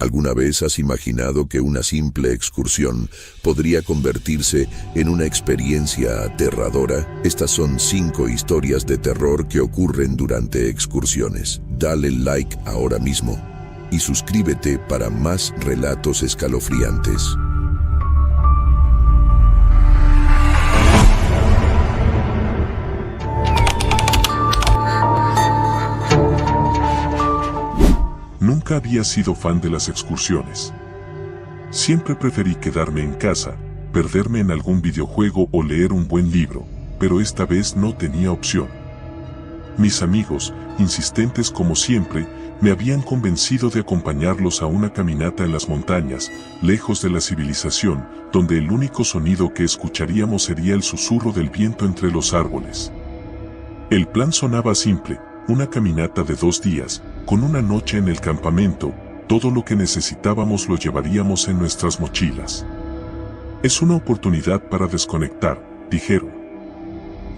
¿Alguna vez has imaginado que una simple excursión podría convertirse en una experiencia aterradora? Estas son 5 historias de terror que ocurren durante excursiones. Dale like ahora mismo y suscríbete para más relatos escalofriantes. Nunca había sido fan de las excursiones. Siempre preferí quedarme en casa, perderme en algún videojuego o leer un buen libro, pero esta vez no tenía opción. Mis amigos, insistentes como siempre, me habían convencido de acompañarlos a una caminata en las montañas, lejos de la civilización, donde el único sonido que escucharíamos sería el susurro del viento entre los árboles. El plan sonaba simple: una caminata de 2 días, con una noche en el campamento. Todo lo que necesitábamos lo llevaríamos en nuestras mochilas. Es una oportunidad para desconectar, dijeron.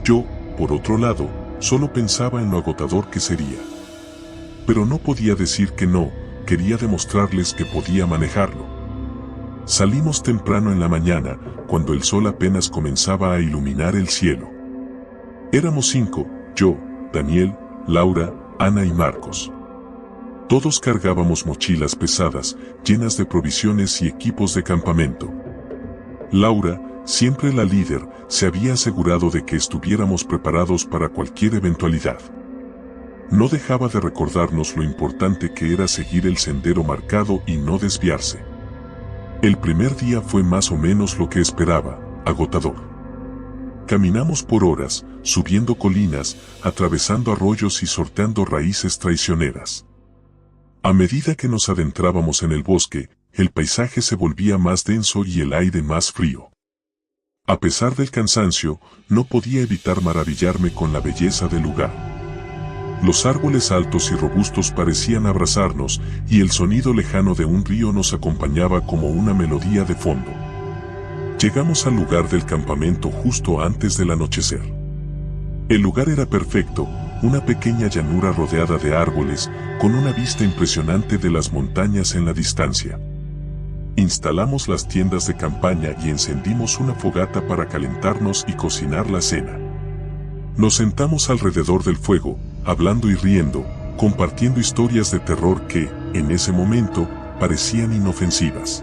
Yo, por otro lado, solo pensaba en lo agotador que sería. Pero no podía decir que no, quería demostrarles que podía manejarlo. Salimos temprano en la mañana, cuando el sol apenas comenzaba a iluminar el cielo. Éramos 5, yo, Daniel, Laura, Ana y Marcos. Todos cargábamos mochilas pesadas, llenas de provisiones y equipos de campamento. Laura, siempre la líder, se había asegurado de que estuviéramos preparados para cualquier eventualidad. No dejaba de recordarnos lo importante que era seguir el sendero marcado y no desviarse. El primer día fue más o menos lo que esperaba, agotador. Caminamos por horas, subiendo colinas, atravesando arroyos y sorteando raíces traicioneras. A medida que nos adentrábamos en el bosque, el paisaje se volvía más denso y el aire más frío. A pesar del cansancio, no podía evitar maravillarme con la belleza del lugar. Los árboles altos y robustos parecían abrazarnos, y el sonido lejano de un río nos acompañaba como una melodía de fondo. Llegamos al lugar del campamento justo antes del anochecer. El lugar era perfecto, una pequeña llanura rodeada de árboles, con una vista impresionante de las montañas en la distancia. Instalamos las tiendas de campaña y encendimos una fogata para calentarnos y cocinar la cena. Nos sentamos alrededor del fuego, hablando y riendo, compartiendo historias de terror que, en ese momento, parecían inofensivas.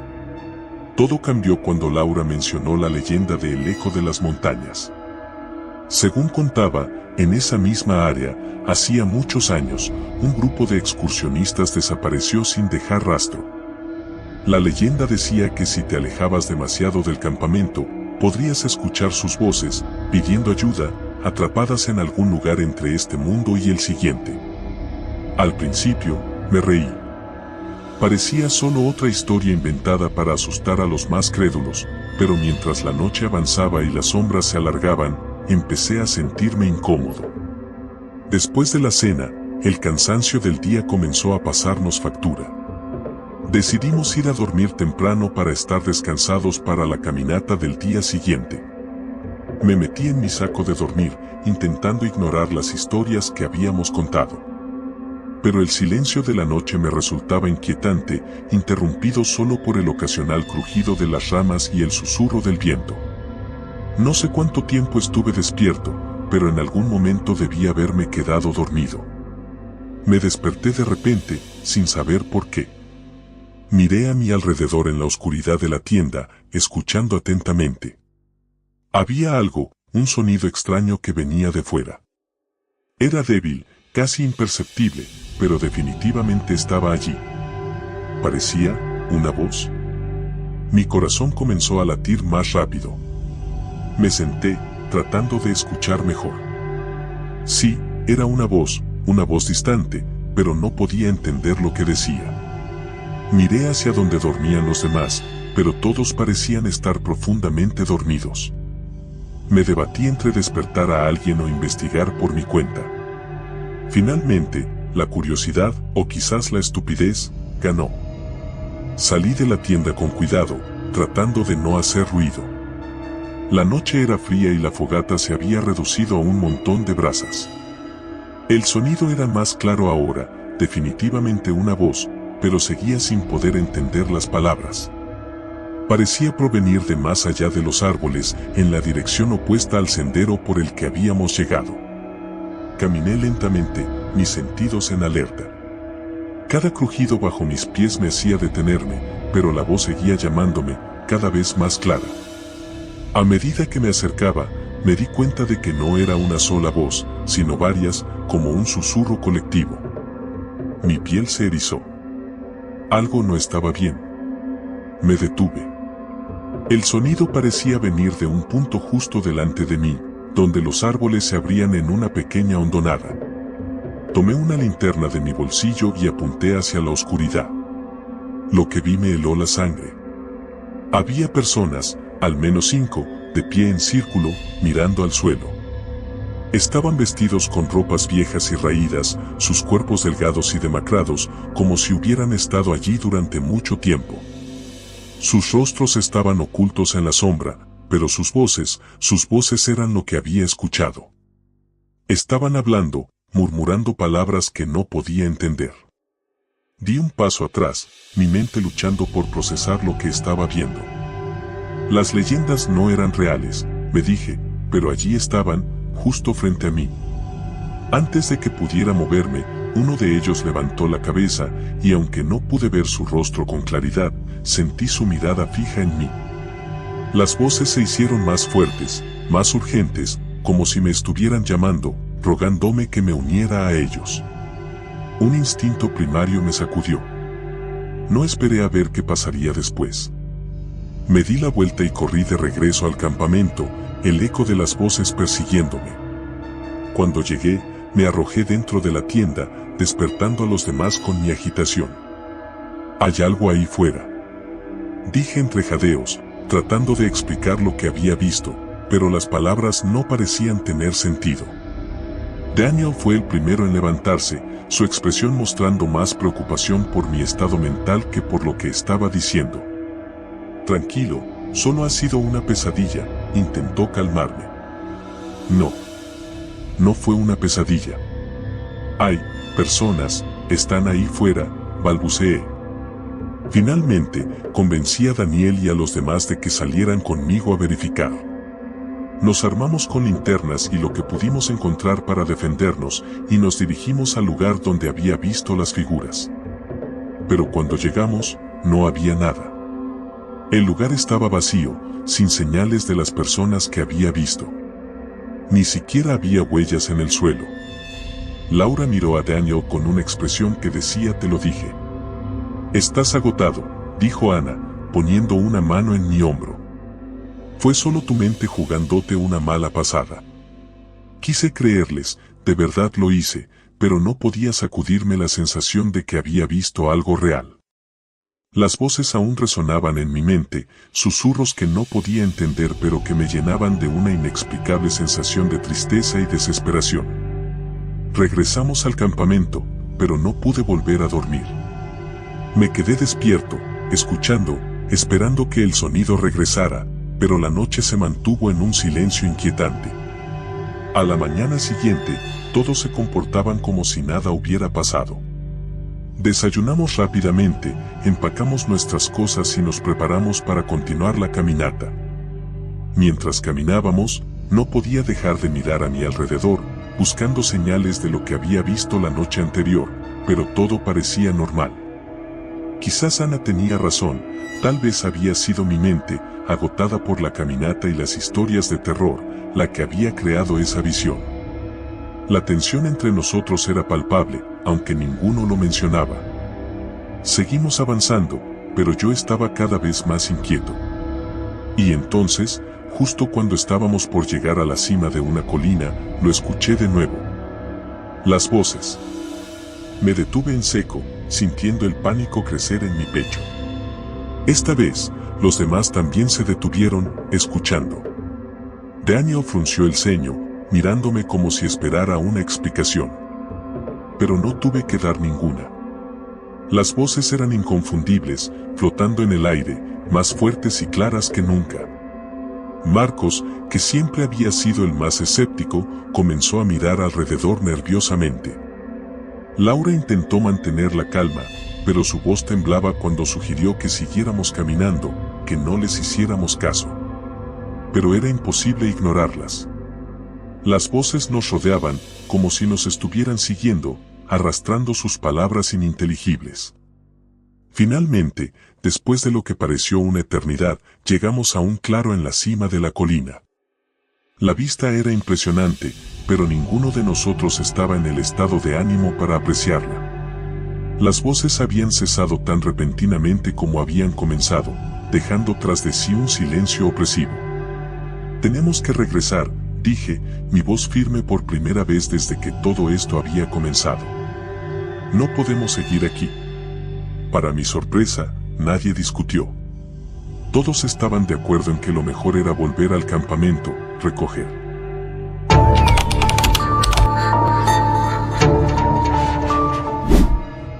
Todo cambió cuando Laura mencionó la leyenda de El Eco de las Montañas. Según contaba, en esa misma área, hacía muchos años, un grupo de excursionistas desapareció sin dejar rastro. La leyenda decía que si te alejabas demasiado del campamento, podrías escuchar sus voces, pidiendo ayuda, atrapadas en algún lugar entre este mundo y el siguiente. Al principio, me reí. Parecía solo otra historia inventada para asustar a los más crédulos, pero mientras la noche avanzaba y las sombras se alargaban, empecé a sentirme incómodo. Después de la cena, el cansancio del día comenzó a pasarnos factura. Decidimos ir a dormir temprano para estar descansados para la caminata del día siguiente. Me metí en mi saco de dormir, intentando ignorar las historias que habíamos contado. Pero el silencio de la noche me resultaba inquietante, interrumpido solo por el ocasional crujido de las ramas y el susurro del viento. No sé cuánto tiempo estuve despierto, pero en algún momento debí haberme quedado dormido. Me desperté de repente, sin saber por qué. Miré a mi alrededor en la oscuridad de la tienda, escuchando atentamente. Había algo, un sonido extraño que venía de fuera. Era débil, casi imperceptible, pero definitivamente estaba allí. Parecía una voz. Mi corazón comenzó a latir más rápido. Me senté, tratando de escuchar mejor. Sí, era una voz distante, pero no podía entender lo que decía. Miré hacia donde dormían los demás, pero todos parecían estar profundamente dormidos. Me debatí entre despertar a alguien o investigar por mi cuenta. Finalmente, la curiosidad, o quizás la estupidez, ganó. Salí de la tienda con cuidado, tratando de no hacer ruido. La noche era fría y la fogata se había reducido a un montón de brasas. El sonido era más claro ahora, definitivamente una voz, pero seguía sin poder entender las palabras. Parecía provenir de más allá de los árboles, en la dirección opuesta al sendero por el que habíamos llegado. Caminé lentamente, mis sentidos en alerta. Cada crujido bajo mis pies me hacía detenerme, pero la voz seguía llamándome, cada vez más clara. A medida que me acercaba, me di cuenta de que no era una sola voz, sino varias, como un susurro colectivo. Mi piel se erizó. Algo no estaba bien. Me detuve. El sonido parecía venir de un punto justo delante de mí, donde los árboles se abrían en una pequeña hondonada. Tomé una linterna de mi bolsillo y apunté hacia la oscuridad. Lo que vi me heló la sangre. Había personas, al menos 5, de pie en círculo, mirando al suelo. Estaban vestidos con ropas viejas y raídas, sus cuerpos delgados y demacrados, como si hubieran estado allí durante mucho tiempo. Sus rostros estaban ocultos en la sombra, pero sus voces eran lo que había escuchado. Estaban hablando, murmurando palabras que no podía entender. Di un paso atrás, mi mente luchando por procesar lo que estaba viendo. Las leyendas no eran reales, me dije, pero allí estaban, justo frente a mí. Antes de que pudiera moverme, uno de ellos levantó la cabeza, y aunque no pude ver su rostro con claridad, sentí su mirada fija en mí. Las voces se hicieron más fuertes, más urgentes, como si me estuvieran llamando, rogándome que me uniera a ellos. Un instinto primario me sacudió. No esperé a ver qué pasaría después. Me di la vuelta y corrí de regreso al campamento, el eco de las voces persiguiéndome. Cuando llegué, me arrojé dentro de la tienda, despertando a los demás con mi agitación. «Hay algo ahí fuera», dije entre jadeos, tratando de explicar lo que había visto, pero las palabras no parecían tener sentido. Daniel fue el primero en levantarse, su expresión mostrando más preocupación por mi estado mental que por lo que estaba diciendo. «Tranquilo, solo ha sido una pesadilla», intentó calmarme. No fue una pesadilla. «Hay personas, están ahí fuera», balbuceé. Finalmente, convencí a Daniel y a los demás de que salieran conmigo a verificar. Nos armamos con linternas y lo que pudimos encontrar para defendernos, y nos dirigimos al lugar donde había visto las figuras. Pero cuando llegamos, no había nada. El lugar estaba vacío, sin señales de las personas que había visto. Ni siquiera había huellas en el suelo. Laura miró a Daniel con una expresión que decía «te lo dije». «Estás agotado», dijo Ana, poniendo una mano en mi hombro. «Fue solo tu mente jugándote una mala pasada». Quise creerles, de verdad lo hice, pero no podía sacudirme la sensación de que había visto algo real. Las voces aún resonaban en mi mente, susurros que no podía entender pero que me llenaban de una inexplicable sensación de tristeza y desesperación. Regresamos al campamento, pero no pude volver a dormir. Me quedé despierto, escuchando, esperando que el sonido regresara, pero la noche se mantuvo en un silencio inquietante. A la mañana siguiente, todos se comportaban como si nada hubiera pasado. Desayunamos rápidamente, empacamos nuestras cosas y nos preparamos para continuar la caminata. Mientras caminábamos, no podía dejar de mirar a mi alrededor, buscando señales de lo que había visto la noche anterior, pero todo parecía normal. Quizás Ana tenía razón, tal vez había sido mi mente, agotada por la caminata y las historias de terror, la que había creado esa visión. La tensión entre nosotros era palpable, aunque ninguno lo mencionaba. Seguimos avanzando, pero yo estaba cada vez más inquieto. Y entonces, justo cuando estábamos por llegar a la cima de una colina, lo escuché de nuevo. Las voces. Me detuve en seco, sintiendo el pánico crecer en mi pecho. Esta vez, los demás también se detuvieron, escuchando. Daniel frunció el ceño, mirándome como si esperara una explicación. Pero no tuve que dar ninguna. Las voces eran inconfundibles, flotando en el aire, más fuertes y claras que nunca. Marcos, que siempre había sido el más escéptico, comenzó a mirar alrededor nerviosamente. Laura intentó mantener la calma, pero su voz temblaba cuando sugirió que siguiéramos caminando, que no les hiciéramos caso. Pero era imposible ignorarlas. Las voces nos rodeaban como si nos estuvieran siguiendo, arrastrando sus palabras ininteligibles. Finalmente, después de lo que pareció una eternidad, llegamos a un claro en la cima de la colina. La vista era impresionante, pero ninguno de nosotros estaba en el estado de ánimo para apreciarla. Las voces habían cesado tan repentinamente como habían comenzado, dejando tras de sí un silencio opresivo. «Tenemos que regresar», dije, mi voz firme por primera vez desde que todo esto había comenzado. «No podemos seguir aquí». Para mi sorpresa, nadie discutió. Todos estaban de acuerdo en que lo mejor era volver al campamento, recoger.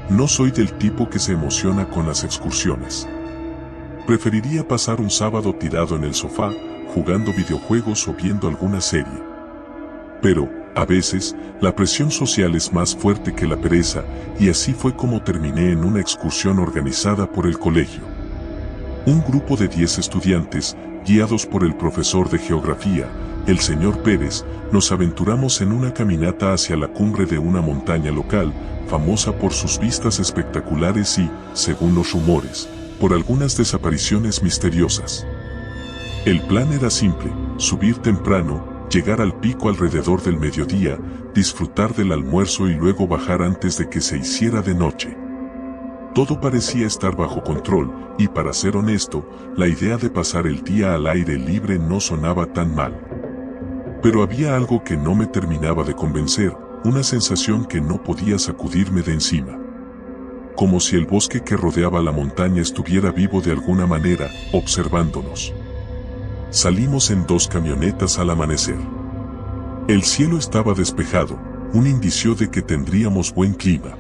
No soy del tipo que se emociona con las excursiones. Preferiría pasar un sábado tirado en el sofá, jugando videojuegos o viendo alguna serie. Pero, a veces, la presión social es más fuerte que la pereza, y así fue como terminé en una excursión organizada por el colegio. Un grupo de 10 estudiantes, guiados por el profesor de geografía, el señor Pérez, nos aventuramos en una caminata hacia la cumbre de una montaña local, famosa por sus vistas espectaculares y, según los rumores, por algunas desapariciones misteriosas. El plan era simple: subir temprano, llegar al pico alrededor del mediodía, disfrutar del almuerzo y luego bajar antes de que se hiciera de noche. Todo parecía estar bajo control, y para ser honesto, la idea de pasar el día al aire libre no sonaba tan mal. Pero había algo que no me terminaba de convencer, una sensación que no podía sacudirme de encima. Como si el bosque que rodeaba la montaña estuviera vivo de alguna manera, observándonos. Salimos en 2 camionetas al amanecer. El cielo estaba despejado, un indicio de que tendríamos buen clima.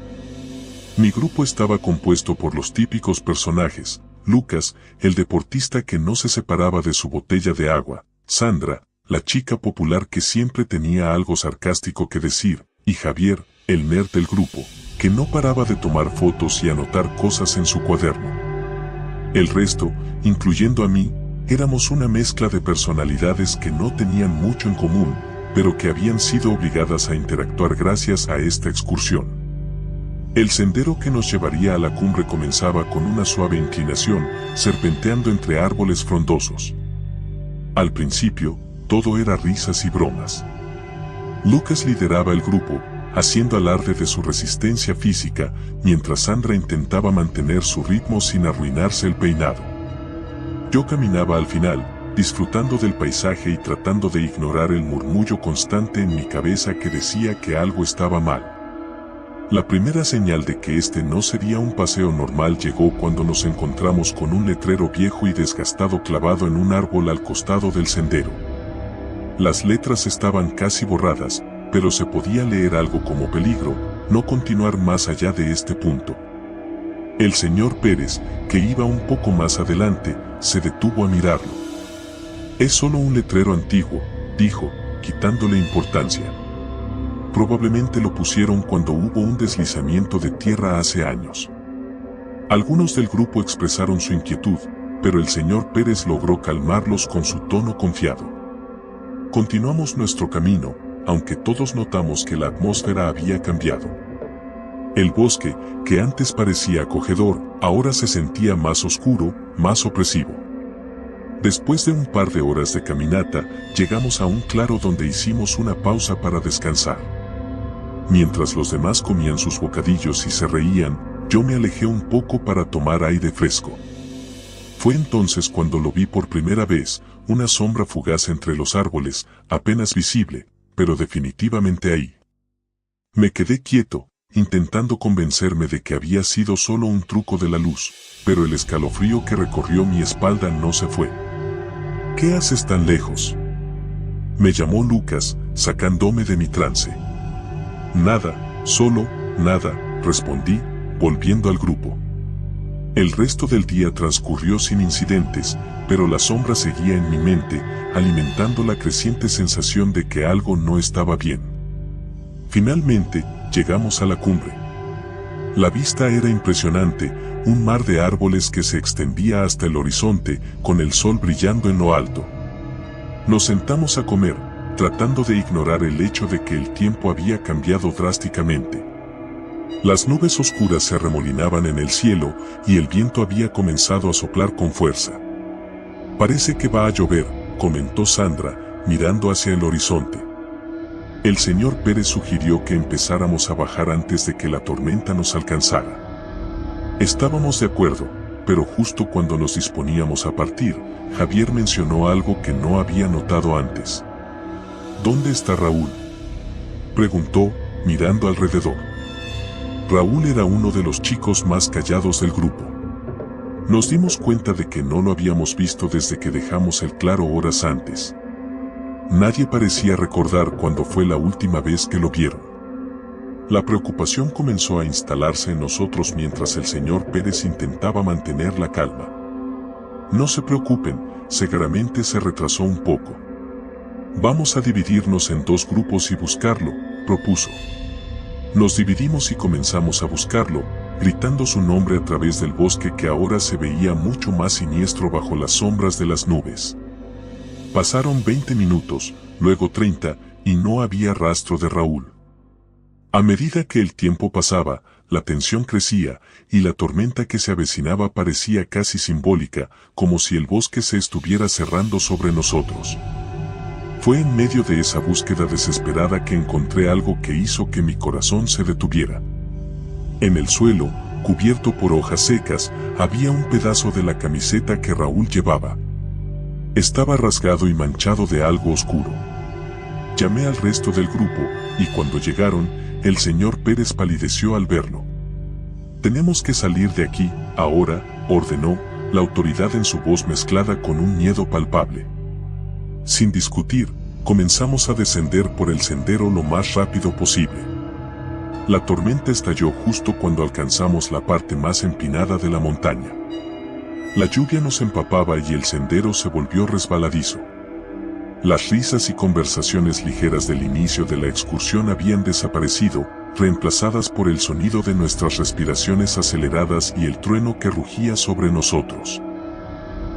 Mi grupo estaba compuesto por los típicos personajes: Lucas, el deportista que no se separaba de su botella de agua; Sandra, la chica popular que siempre tenía algo sarcástico que decir; y Javier, el nerd del grupo, que no paraba de tomar fotos y anotar cosas en su cuaderno. El resto, incluyendo a mí, éramos una mezcla de personalidades que no tenían mucho en común, pero que habían sido obligadas a interactuar gracias a esta excursión. El sendero que nos llevaría a la cumbre comenzaba con una suave inclinación, serpenteando entre árboles frondosos. Al principio, todo era risas y bromas. Lucas lideraba el grupo, haciendo alarde de su resistencia física, mientras Sandra intentaba mantener su ritmo sin arruinarse el peinado. Yo caminaba al final, disfrutando del paisaje y tratando de ignorar el murmullo constante en mi cabeza que decía que algo estaba mal. La primera señal de que este no sería un paseo normal llegó cuando nos encontramos con un letrero viejo y desgastado clavado en un árbol al costado del sendero. Las letras estaban casi borradas, pero se podía leer algo como: peligro, no continuar más allá de este punto. El señor Pérez, que iba un poco más adelante, se detuvo a mirarlo. «Es solo un letrero antiguo», dijo, quitándole importancia. Probablemente lo pusieron cuando hubo un deslizamiento de tierra hace años. Algunos del grupo expresaron su inquietud, pero el señor Pérez logró calmarlos con su tono confiado. Continuamos nuestro camino, aunque todos notamos que la atmósfera había cambiado. El bosque, que antes parecía acogedor, ahora se sentía más oscuro, más opresivo. Después de un par de horas de caminata, llegamos a un claro donde hicimos una pausa para descansar. Mientras los demás comían sus bocadillos y se reían, yo me alejé un poco para tomar aire fresco. Fue entonces cuando lo vi por primera vez, una sombra fugaz entre los árboles, apenas visible, pero definitivamente ahí. Me quedé quieto, intentando convencerme de que había sido solo un truco de la luz, pero el escalofrío que recorrió mi espalda no se fue. «¿Qué haces tan lejos?», me llamó Lucas, sacándome de mi trance. «Nada, solo, nada», respondí, volviendo al grupo. El resto del día transcurrió sin incidentes, pero la sombra seguía en mi mente, alimentando la creciente sensación de que algo no estaba bien. Finalmente, llegamos a la cumbre. La vista era impresionante, un mar de árboles que se extendía hasta el horizonte, con el sol brillando en lo alto. Nos sentamos a comer, tratando de ignorar el hecho de que el tiempo había cambiado drásticamente. Las nubes oscuras se arremolinaban en el cielo y el viento había comenzado a soplar con fuerza. «Parece que va a llover», comentó Sandra, mirando hacia el horizonte. El señor Pérez sugirió que empezáramos a bajar antes de que la tormenta nos alcanzara. Estábamos de acuerdo, pero justo cuando nos disponíamos a partir, Javier mencionó algo que no había notado antes. «¿Dónde está Raúl?», preguntó, mirando alrededor. Raúl era uno de los chicos más callados del grupo. Nos dimos cuenta de que no lo habíamos visto desde que dejamos el claro horas antes. Nadie parecía recordar cuándo fue la última vez que lo vieron. La preocupación comenzó a instalarse en nosotros mientras el señor Pérez intentaba mantener la calma. «No se preocupen, seguramente se retrasó un poco. Vamos a dividirnos en 2 grupos y buscarlo», propuso. Nos dividimos y comenzamos a buscarlo, gritando su nombre a través del bosque que ahora se veía mucho más siniestro bajo las sombras de las nubes. Pasaron 20 minutos, luego 30, y no había rastro de Raúl. A medida que el tiempo pasaba, la tensión crecía, y la tormenta que se avecinaba parecía casi simbólica, como si el bosque se estuviera cerrando sobre nosotros. Fue en medio de esa búsqueda desesperada que encontré algo que hizo que mi corazón se detuviera. En el suelo, cubierto por hojas secas, había un pedazo de la camiseta que Raúl llevaba. Estaba rasgado y manchado de algo oscuro. Llamé al resto del grupo, y cuando llegaron, el señor Pérez palideció al verlo. «Tenemos que salir de aquí, ahora», ordenó, la autoridad en su voz mezclada con un miedo palpable. Sin discutir, comenzamos a descender por el sendero lo más rápido posible. La tormenta estalló justo cuando alcanzamos la parte más empinada de la montaña. La lluvia nos empapaba y el sendero se volvió resbaladizo. Las risas y conversaciones ligeras del inicio de la excursión habían desaparecido, reemplazadas por el sonido de nuestras respiraciones aceleradas y el trueno que rugía sobre nosotros.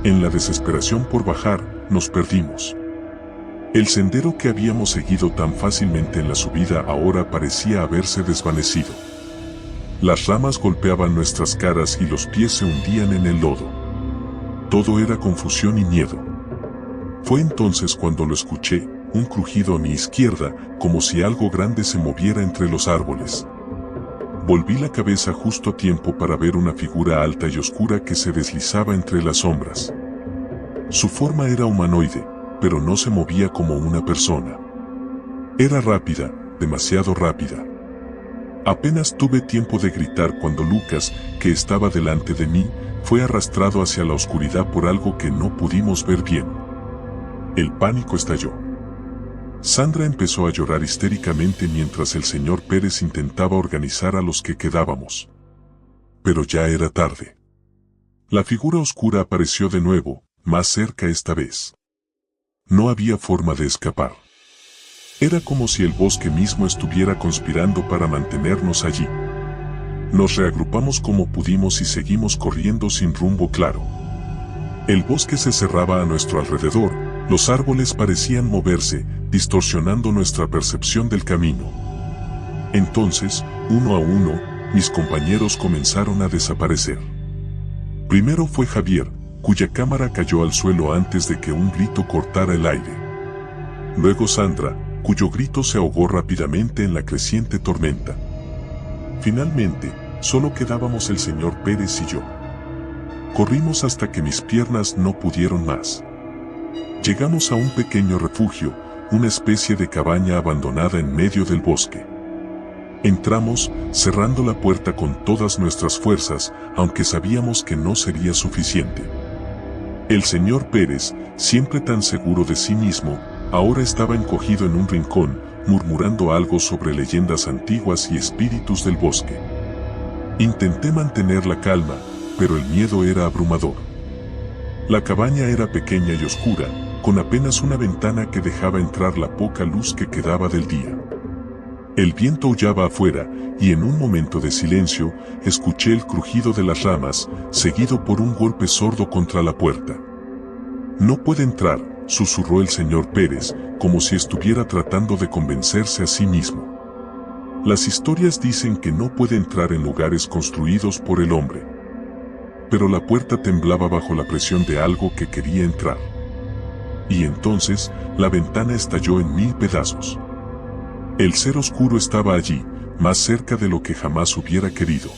En la desesperación por bajar, nos perdimos. El sendero que habíamos seguido tan fácilmente en la subida ahora parecía haberse desvanecido. Las ramas golpeaban nuestras caras y los pies se hundían en el lodo. Todo era confusión y miedo. Fue entonces cuando lo escuché, un crujido a mi izquierda, como si algo grande se moviera entre los árboles. Volví la cabeza justo a tiempo para ver una figura alta y oscura que se deslizaba entre las sombras. Su forma era humanoide, pero no se movía como una persona. Era rápida, demasiado rápida. Apenas tuve tiempo de gritar cuando Lucas, que estaba delante de mí, fue arrastrado hacia la oscuridad por algo que no pudimos ver bien. El pánico estalló. Sandra empezó a llorar histéricamente mientras el señor Pérez intentaba organizar a los que quedábamos. Pero ya era tarde. La figura oscura apareció de nuevo, más cerca esta vez. No había forma de escapar. Era como si el bosque mismo estuviera conspirando para mantenernos allí. Nos reagrupamos como pudimos y seguimos corriendo sin rumbo claro. El bosque se cerraba a nuestro alrededor, los árboles parecían moverse, distorsionando nuestra percepción del camino. Entonces, uno a uno, mis compañeros comenzaron a desaparecer. Primero fue Javier, cuya cámara cayó al suelo antes de que un grito cortara el aire. Luego Sandra, cuyo grito se ahogó rápidamente en la creciente tormenta. Finalmente, solo quedábamos el señor Pérez y yo. Corrimos hasta que mis piernas no pudieron más. Llegamos a un pequeño refugio, una especie de cabaña abandonada en medio del bosque. Entramos, cerrando la puerta con todas nuestras fuerzas, aunque sabíamos que no sería suficiente. El señor Pérez, siempre tan seguro de sí mismo, ahora estaba encogido en un rincón, murmurando algo sobre leyendas antiguas y espíritus del bosque. Intenté mantener la calma, pero el miedo era abrumador. La cabaña era pequeña y oscura, con apenas una ventana que dejaba entrar la poca luz que quedaba del día. El viento aullaba afuera, y en un momento de silencio, escuché el crujido de las ramas, seguido por un golpe sordo contra la puerta. «No puede entrar», susurró el señor Pérez, como si estuviera tratando de convencerse a sí mismo. Las historias dicen que no puede entrar en lugares construidos por el hombre. Pero la puerta temblaba bajo la presión de algo que quería entrar. Y entonces, la ventana estalló en 1000 pedazos. El ser oscuro estaba allí, más cerca de lo que jamás hubiera querido.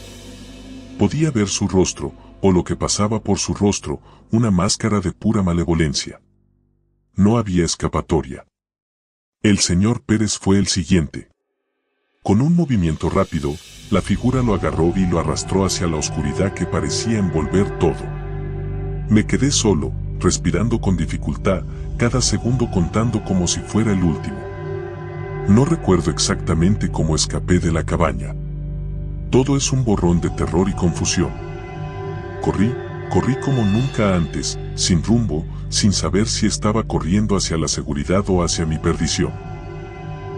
Podía ver su rostro, o lo que pasaba por su rostro, una máscara de pura malevolencia. No había escapatoria. El señor Pérez fue el siguiente. Con un movimiento rápido, la figura lo agarró y lo arrastró hacia la oscuridad que parecía envolver todo. Me quedé solo, respirando con dificultad, cada segundo contando como si fuera el último. No recuerdo exactamente cómo escapé de la cabaña. Todo es un borrón de terror y confusión. Corrí como nunca antes, sin rumbo, sin saber si estaba corriendo hacia la seguridad o hacia mi perdición.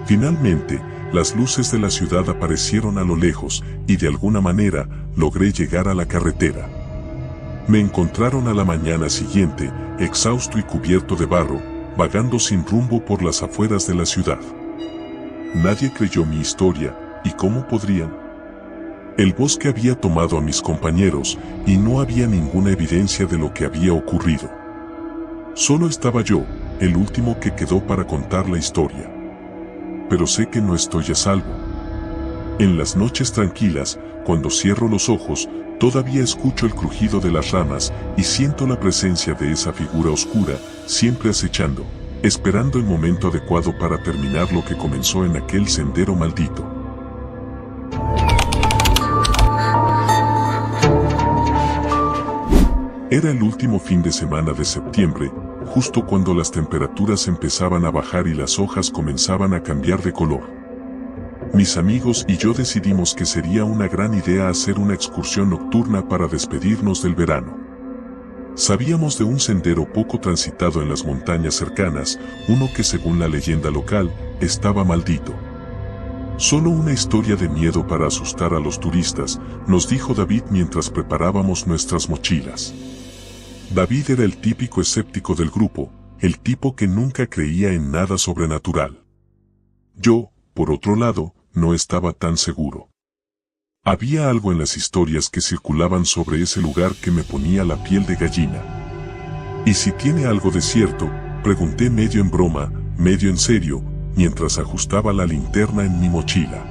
Finalmente, las luces de la ciudad aparecieron a lo lejos, y de alguna manera, logré llegar a la carretera. Me encontraron a la mañana siguiente, exhausto y cubierto de barro, vagando sin rumbo por las afueras de la ciudad. Nadie creyó mi historia, ¿y cómo podrían? El bosque había tomado a mis compañeros, y no había ninguna evidencia de lo que había ocurrido. Solo estaba yo, el último que quedó para contar la historia. Pero sé que no estoy a salvo. En las noches tranquilas, cuando cierro los ojos, todavía escucho el crujido de las ramas y siento la presencia de esa figura oscura, siempre acechando, esperando el momento adecuado para terminar lo que comenzó en aquel sendero maldito. Era el último fin de semana de septiembre, justo cuando las temperaturas empezaban a bajar y las hojas comenzaban a cambiar de color. Mis amigos y yo decidimos que sería una gran idea hacer una excursión nocturna para despedirnos del verano. Sabíamos de un sendero poco transitado en las montañas cercanas, uno que según la leyenda local, estaba maldito. Solo una historia de miedo para asustar a los turistas, nos dijo David mientras preparábamos nuestras mochilas. David era el típico escéptico del grupo, el tipo que nunca creía en nada sobrenatural. Yo, por otro lado, no estaba tan seguro. Había algo en las historias que circulaban sobre ese lugar que me ponía la piel de gallina. ¿Y si tiene algo de cierto?, pregunté medio en broma, medio en serio, mientras ajustaba la linterna en mi mochila.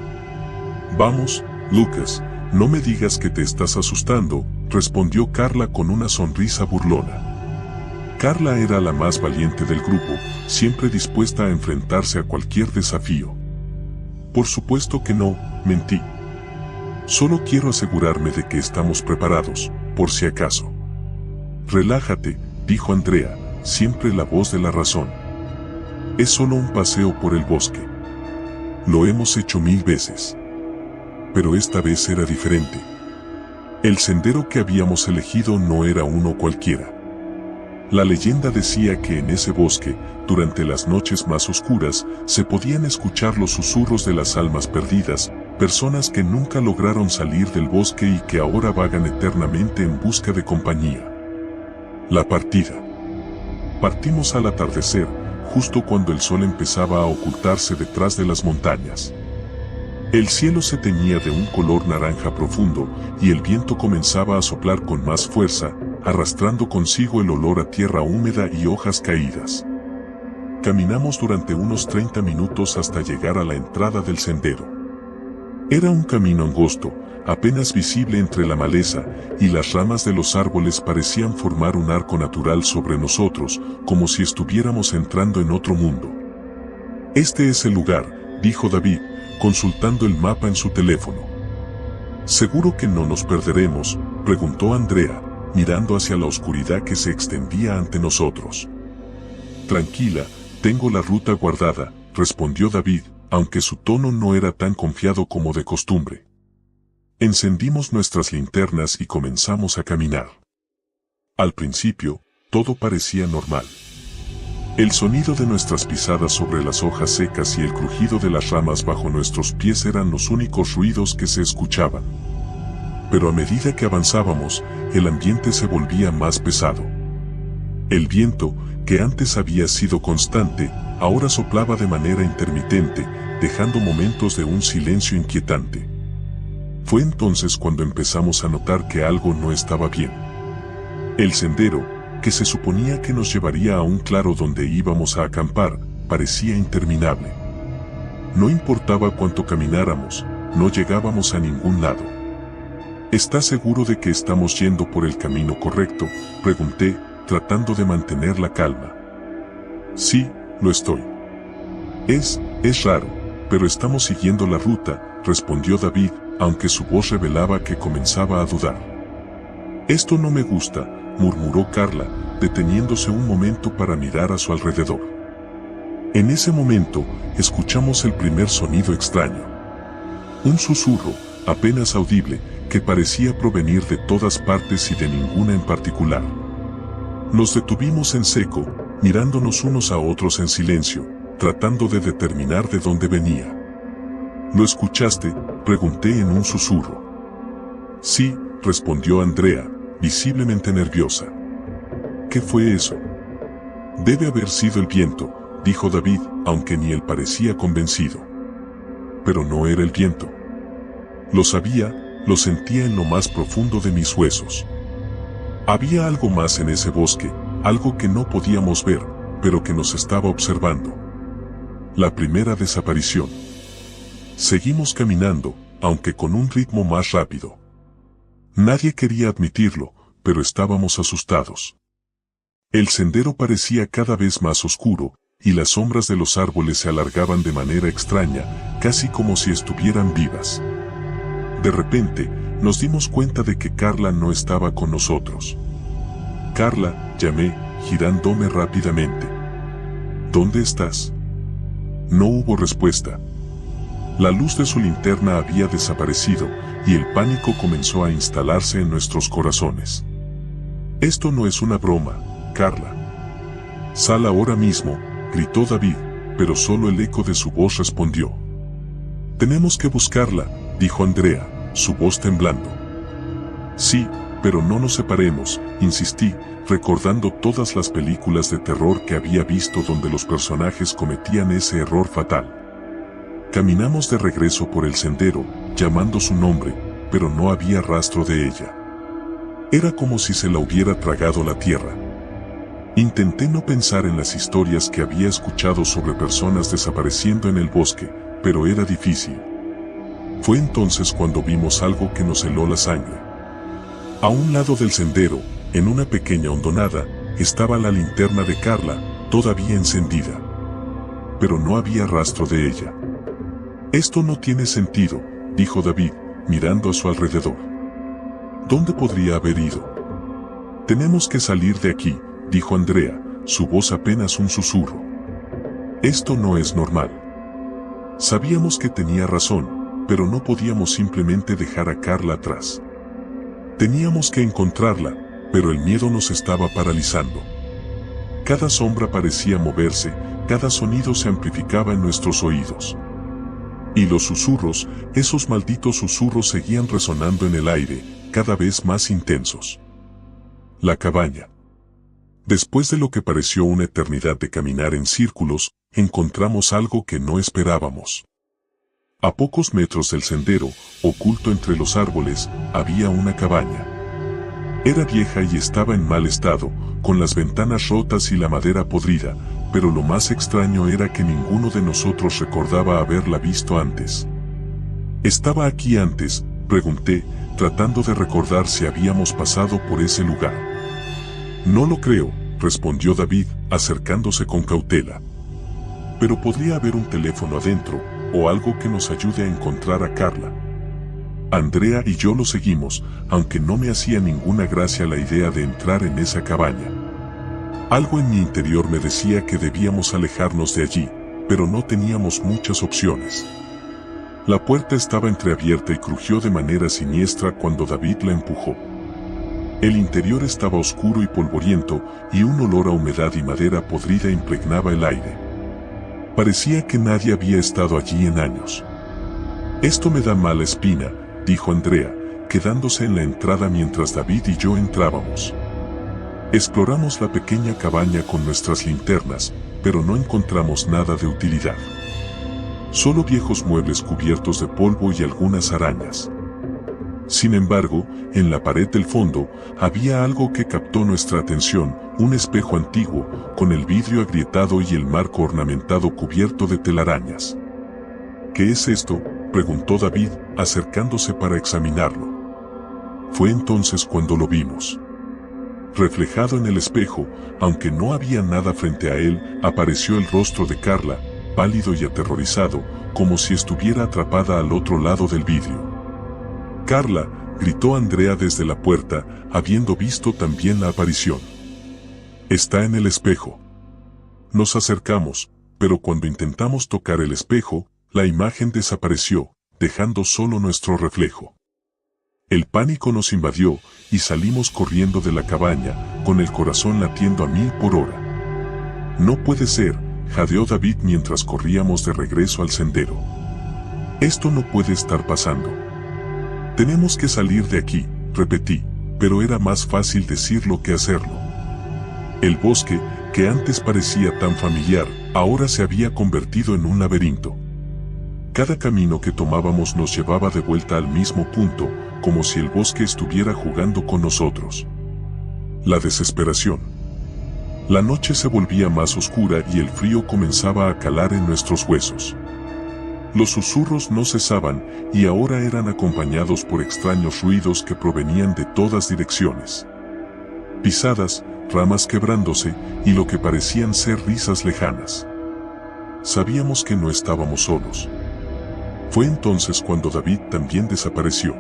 Vamos, Lucas, no me digas que te estás asustando, respondió Carla con una sonrisa burlona. Carla era la más valiente del grupo, siempre dispuesta a enfrentarse a cualquier desafío. Por supuesto que no, mentí. Solo quiero asegurarme de que estamos preparados, por si acaso. Relájate, dijo Andrea, siempre la voz de la razón. Es solo un paseo por el bosque. Lo hemos hecho 1000 veces. Pero esta vez era diferente. El sendero que habíamos elegido no era uno cualquiera. La leyenda decía que en ese bosque, durante las noches más oscuras, se podían escuchar los susurros de las almas perdidas, personas que nunca lograron salir del bosque y que ahora vagan eternamente en busca de compañía. La partida. Partimos al atardecer, justo cuando el sol empezaba a ocultarse detrás de las montañas. El cielo se teñía de un color naranja profundo, y el viento comenzaba a soplar con más fuerza, arrastrando consigo el olor a tierra húmeda y hojas caídas. Caminamos durante unos 30 minutos hasta llegar a la entrada del sendero. Era un camino angosto, apenas visible entre la maleza, y las ramas de los árboles parecían formar un arco natural sobre nosotros, como si estuviéramos entrando en otro mundo. Este es el lugar, dijo David, consultando el mapa en su teléfono. ¿Seguro que no nos perderemos?, preguntó Andrea, mirando hacia la oscuridad que se extendía ante nosotros. Tranquila, tengo la ruta guardada, respondió David, aunque su tono no era tan confiado como de costumbre. Encendimos nuestras linternas y comenzamos a caminar. Al principio, todo parecía normal. El sonido de nuestras pisadas sobre las hojas secas y el crujido de las ramas bajo nuestros pies eran los únicos ruidos que se escuchaban. Pero a medida que avanzábamos, el ambiente se volvía más pesado. El viento, que antes había sido constante, ahora soplaba de manera intermitente, dejando momentos de un silencio inquietante. Fue entonces cuando empezamos a notar que algo no estaba bien. El sendero, que se suponía que nos llevaría a un claro donde íbamos a acampar, parecía interminable. No importaba cuánto camináramos, no llegábamos a ningún lado. ¿Estás seguro de que estamos yendo por el camino correcto?, pregunté, tratando de mantener la calma. Sí, lo estoy. Es raro, pero estamos siguiendo la ruta, respondió David, aunque su voz revelaba que comenzaba a dudar. Esto no me gusta, murmuró Carla, deteniéndose un momento para mirar a su alrededor. En ese momento, escuchamos el primer sonido extraño. Un susurro, apenas audible, que parecía provenir de todas partes y de ninguna en particular. Nos detuvimos en seco, mirándonos unos a otros en silencio, tratando de determinar de dónde venía. ¿Lo escuchaste?, pregunté en un susurro. Sí, respondió Andrea, visiblemente nerviosa. ¿Qué fue eso? Debe haber sido el viento, dijo David, aunque ni él parecía convencido. Pero no era el viento. Lo sabía, lo sentía en lo más profundo de mis huesos. Había algo más en ese bosque, algo que no podíamos ver, pero que nos estaba observando. La primera desaparición. Seguimos caminando, aunque con un ritmo más rápido. Nadie quería admitirlo, pero estábamos asustados. El sendero parecía cada vez más oscuro, y las sombras de los árboles se alargaban de manera extraña, casi como si estuvieran vivas. De repente, nos dimos cuenta de que Carla no estaba con nosotros. Carla, llamé, girándome rápidamente. ¿Dónde estás? No hubo respuesta. La luz de su linterna había desaparecido, y el pánico comenzó a instalarse en nuestros corazones. Esto no es una broma, Carla. Sal ahora mismo, gritó David, pero solo el eco de su voz respondió. Tenemos que buscarla, dijo Andrea, su voz temblando. Sí, pero no nos separemos, insistí, recordando todas las películas de terror que había visto donde los personajes cometían ese error fatal. Caminamos de regreso por el sendero, llamando su nombre, pero no había rastro de ella. Era como si se la hubiera tragado la tierra. Intenté no pensar en las historias que había escuchado sobre personas desapareciendo en el bosque, pero era difícil. Fue entonces cuando vimos algo que nos heló la sangre. A un lado del sendero, en una pequeña hondonada, estaba la linterna de Carla, todavía encendida. Pero no había rastro de ella. Esto no tiene sentido, dijo David, mirando a su alrededor. ¿Dónde podría haber ido? Tenemos que salir de aquí, dijo Andrea, su voz apenas un susurro. Esto no es normal. Sabíamos que tenía razón, pero no podíamos simplemente dejar a Carla atrás. Teníamos que encontrarla, pero el miedo nos estaba paralizando. Cada sombra parecía moverse, cada sonido se amplificaba en nuestros oídos. Y los susurros, esos malditos susurros seguían resonando en el aire, cada vez más intensos. La cabaña. Después de lo que pareció una eternidad de caminar en círculos, encontramos algo que no esperábamos. A pocos metros del sendero, oculto entre los árboles, había una cabaña. Era vieja y estaba en mal estado, con las ventanas rotas y la madera podrida, pero lo más extraño era que ninguno de nosotros recordaba haberla visto antes. ¿Estaba aquí antes?, pregunté, tratando de recordar si habíamos pasado por ese lugar. No lo creo, respondió David, acercándose con cautela. Pero podría haber un teléfono adentro, o algo que nos ayude a encontrar a Carla. Andrea y yo lo seguimos, aunque no me hacía ninguna gracia la idea de entrar en esa cabaña. Algo en mi interior me decía que debíamos alejarnos de allí, pero no teníamos muchas opciones. La puerta estaba entreabierta y crujió de manera siniestra cuando David la empujó. El interior estaba oscuro y polvoriento, y un olor a humedad y madera podrida impregnaba el aire. Parecía que nadie había estado allí en años. «Esto me da mala espina», dijo Andrea, quedándose en la entrada mientras David y yo entrábamos. Exploramos la pequeña cabaña con nuestras linternas, pero no encontramos nada de utilidad. Solo viejos muebles cubiertos de polvo y algunas arañas. Sin embargo, en la pared del fondo, había algo que captó nuestra atención, un espejo antiguo, con el vidrio agrietado y el marco ornamentado cubierto de telarañas. «¿Qué es esto?», preguntó David, acercándose para examinarlo. Fue entonces cuando lo vimos. Reflejado en el espejo, aunque no había nada frente a él, apareció el rostro de Carla, pálido y aterrorizado, como si estuviera atrapada al otro lado del vidrio. «Carla», gritó Andrea desde la puerta, habiendo visto también la aparición. «Está en el espejo». Nos acercamos, pero cuando intentamos tocar el espejo, la imagen desapareció, dejando solo nuestro reflejo. El pánico nos invadió, y salimos corriendo de la cabaña, con el corazón latiendo a 1000 por hora. «No puede ser», jadeó David mientras corríamos de regreso al sendero. «Esto no puede estar pasando. Tenemos que salir de aquí», repetí, pero era más fácil decirlo que hacerlo. El bosque, que antes parecía tan familiar, ahora se había convertido en un laberinto. Cada camino que tomábamos nos llevaba de vuelta al mismo punto, como si el bosque estuviera jugando con nosotros. La desesperación. La noche se volvía más oscura y el frío comenzaba a calar en nuestros huesos. Los susurros no cesaban y ahora eran acompañados por extraños ruidos que provenían de todas direcciones. Pisadas, ramas quebrándose y lo que parecían ser risas lejanas. Sabíamos que no estábamos solos. Fue entonces cuando David también desapareció.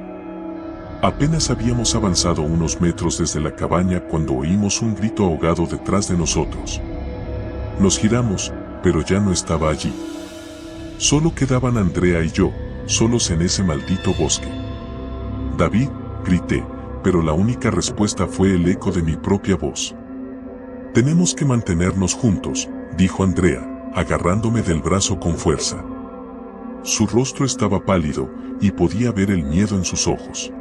Apenas habíamos avanzado unos metros desde la cabaña cuando oímos un grito ahogado detrás de nosotros. Nos giramos, pero ya no estaba allí. Solo quedaban Andrea y yo, solos en ese maldito bosque. «David», grité, pero la única respuesta fue el eco de mi propia voz. «Tenemos que mantenernos juntos», dijo Andrea, agarrándome del brazo con fuerza. Su rostro estaba pálido, y podía ver el miedo en sus ojos.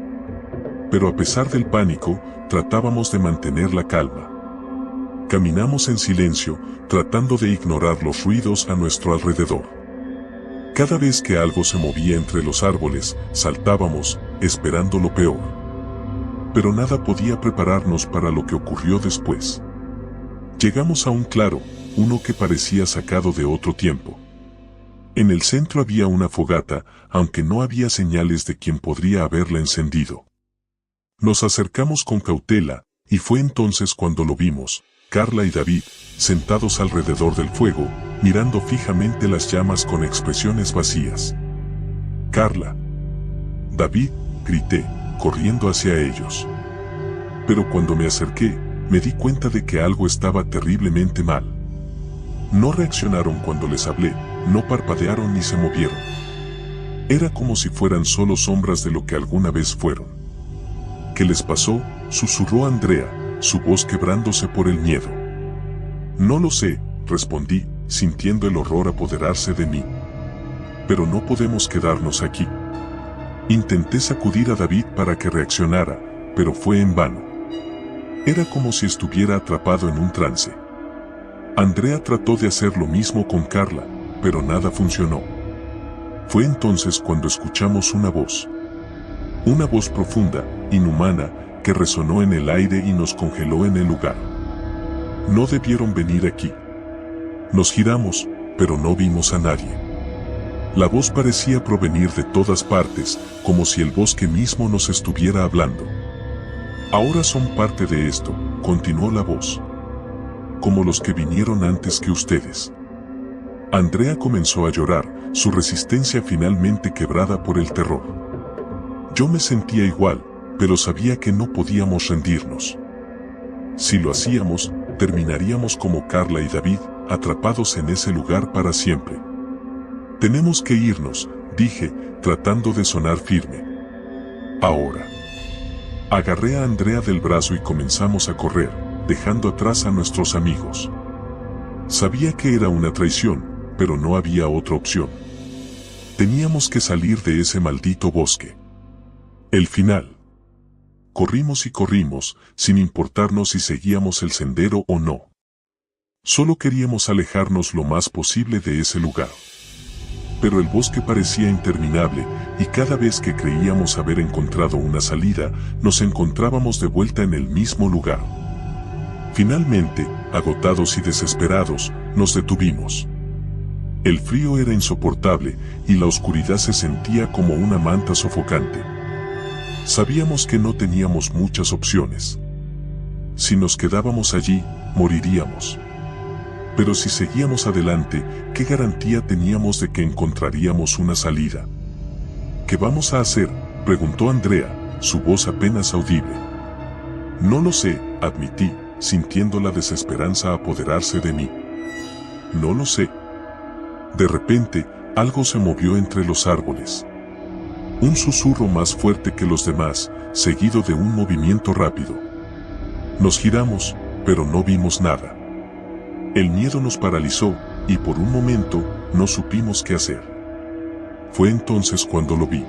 Pero a pesar del pánico, tratábamos de mantener la calma. Caminamos en silencio, tratando de ignorar los ruidos a nuestro alrededor. Cada vez que algo se movía entre los árboles, saltábamos, esperando lo peor. Pero nada podía prepararnos para lo que ocurrió después. Llegamos a un claro, uno que parecía sacado de otro tiempo. En el centro había una fogata, aunque no había señales de quien podría haberla encendido. Nos acercamos con cautela, y fue entonces cuando lo vimos, Carla y David, sentados alrededor del fuego, mirando fijamente las llamas con expresiones vacías. «Carla». «David», grité, corriendo hacia ellos. Pero cuando me acerqué, me di cuenta de que algo estaba terriblemente mal. No reaccionaron cuando les hablé, no parpadearon ni se movieron. Era como si fueran solo sombras de lo que alguna vez fueron. «¿Qué les pasó?», susurró Andrea, su voz quebrándose por el miedo. «No lo sé», respondí, sintiendo el horror apoderarse de mí. «Pero no podemos quedarnos aquí». Intenté sacudir a David para que reaccionara, pero fue en vano. Era como si estuviera atrapado en un trance. Andrea trató de hacer lo mismo con Carla, pero nada funcionó. Fue entonces cuando escuchamos una voz. Una voz profunda, inhumana, que resonó en el aire y nos congeló en el lugar. No debieron venir aquí. Nos giramos, pero no vimos a nadie. La voz parecía provenir de todas partes, como si el bosque mismo nos estuviera hablando. «Ahora son parte de esto», continuó la voz. «Como los que vinieron antes que ustedes». Andrea comenzó a llorar, su resistencia finalmente quebrada por el terror. Yo me sentía igual, pero sabía que no podíamos rendirnos. Si lo hacíamos, terminaríamos como Carla y David, atrapados en ese lugar para siempre. «Tenemos que irnos», dije, tratando de sonar firme. «Ahora». Agarré a Andrea del brazo y comenzamos a correr, dejando atrás a nuestros amigos. Sabía que era una traición, pero no había otra opción. Teníamos que salir de ese maldito bosque. El final. Corrimos y corrimos, sin importarnos si seguíamos el sendero o no. Solo queríamos alejarnos lo más posible de ese lugar. Pero el bosque parecía interminable, y cada vez que creíamos haber encontrado una salida, nos encontrábamos de vuelta en el mismo lugar. Finalmente, agotados y desesperados, nos detuvimos. El frío era insoportable, y la oscuridad se sentía como una manta sofocante. Sabíamos que no teníamos muchas opciones. Si nos quedábamos allí, moriríamos. Pero si seguíamos adelante, ¿qué garantía teníamos de que encontraríamos una salida? ¿Qué vamos a hacer?, preguntó Andrea, su voz apenas audible. No lo sé, admití, sintiendo la desesperanza apoderarse de mí. No lo sé. De repente, algo se movió entre los árboles. Un susurro más fuerte que los demás, seguido de un movimiento rápido. Nos giramos, pero no vimos nada. El miedo nos paralizó, y por un momento, no supimos qué hacer. Fue entonces cuando lo vi.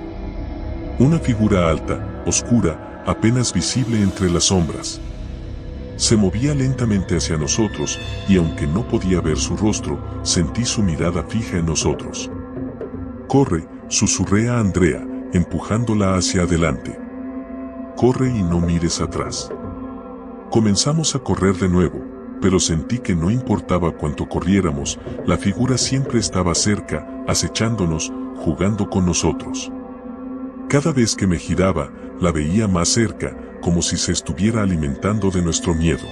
Una figura alta, oscura, apenas visible entre las sombras. Se movía lentamente hacia nosotros, y aunque no podía ver su rostro, sentí su mirada fija en nosotros. «Corre», susurré a Andrea, empujándola hacia adelante. «Corre y no mires atrás». Comenzamos a correr de nuevo, pero sentí que no importaba cuánto corriéramos, la figura siempre estaba cerca, acechándonos, jugando con nosotros. Cada vez que me giraba, la veía más cerca, como si se estuviera alimentando de nuestro miedo.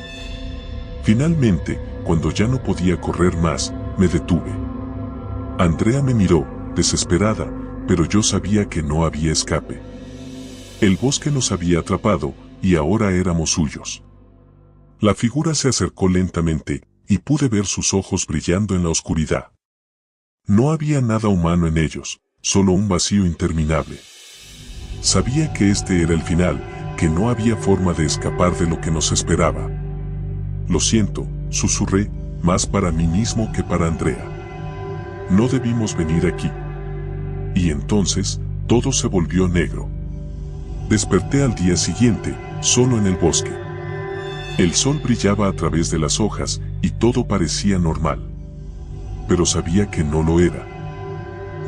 Finalmente, cuando ya no podía correr más, me detuve. Andrea me miró, desesperada, pero yo sabía que no había escape. El bosque nos había atrapado, y ahora éramos suyos. La figura se acercó lentamente, y pude ver sus ojos brillando en la oscuridad. No había nada humano en ellos, solo un vacío interminable. Sabía que este era el final, que no había forma de escapar de lo que nos esperaba. «Lo siento», susurré, más para mí mismo que para Andrea. «No debimos venir aquí». Y entonces, todo se volvió negro. Desperté al día siguiente, solo en el bosque. El sol brillaba a través de las hojas, y todo parecía normal. Pero sabía que no lo era.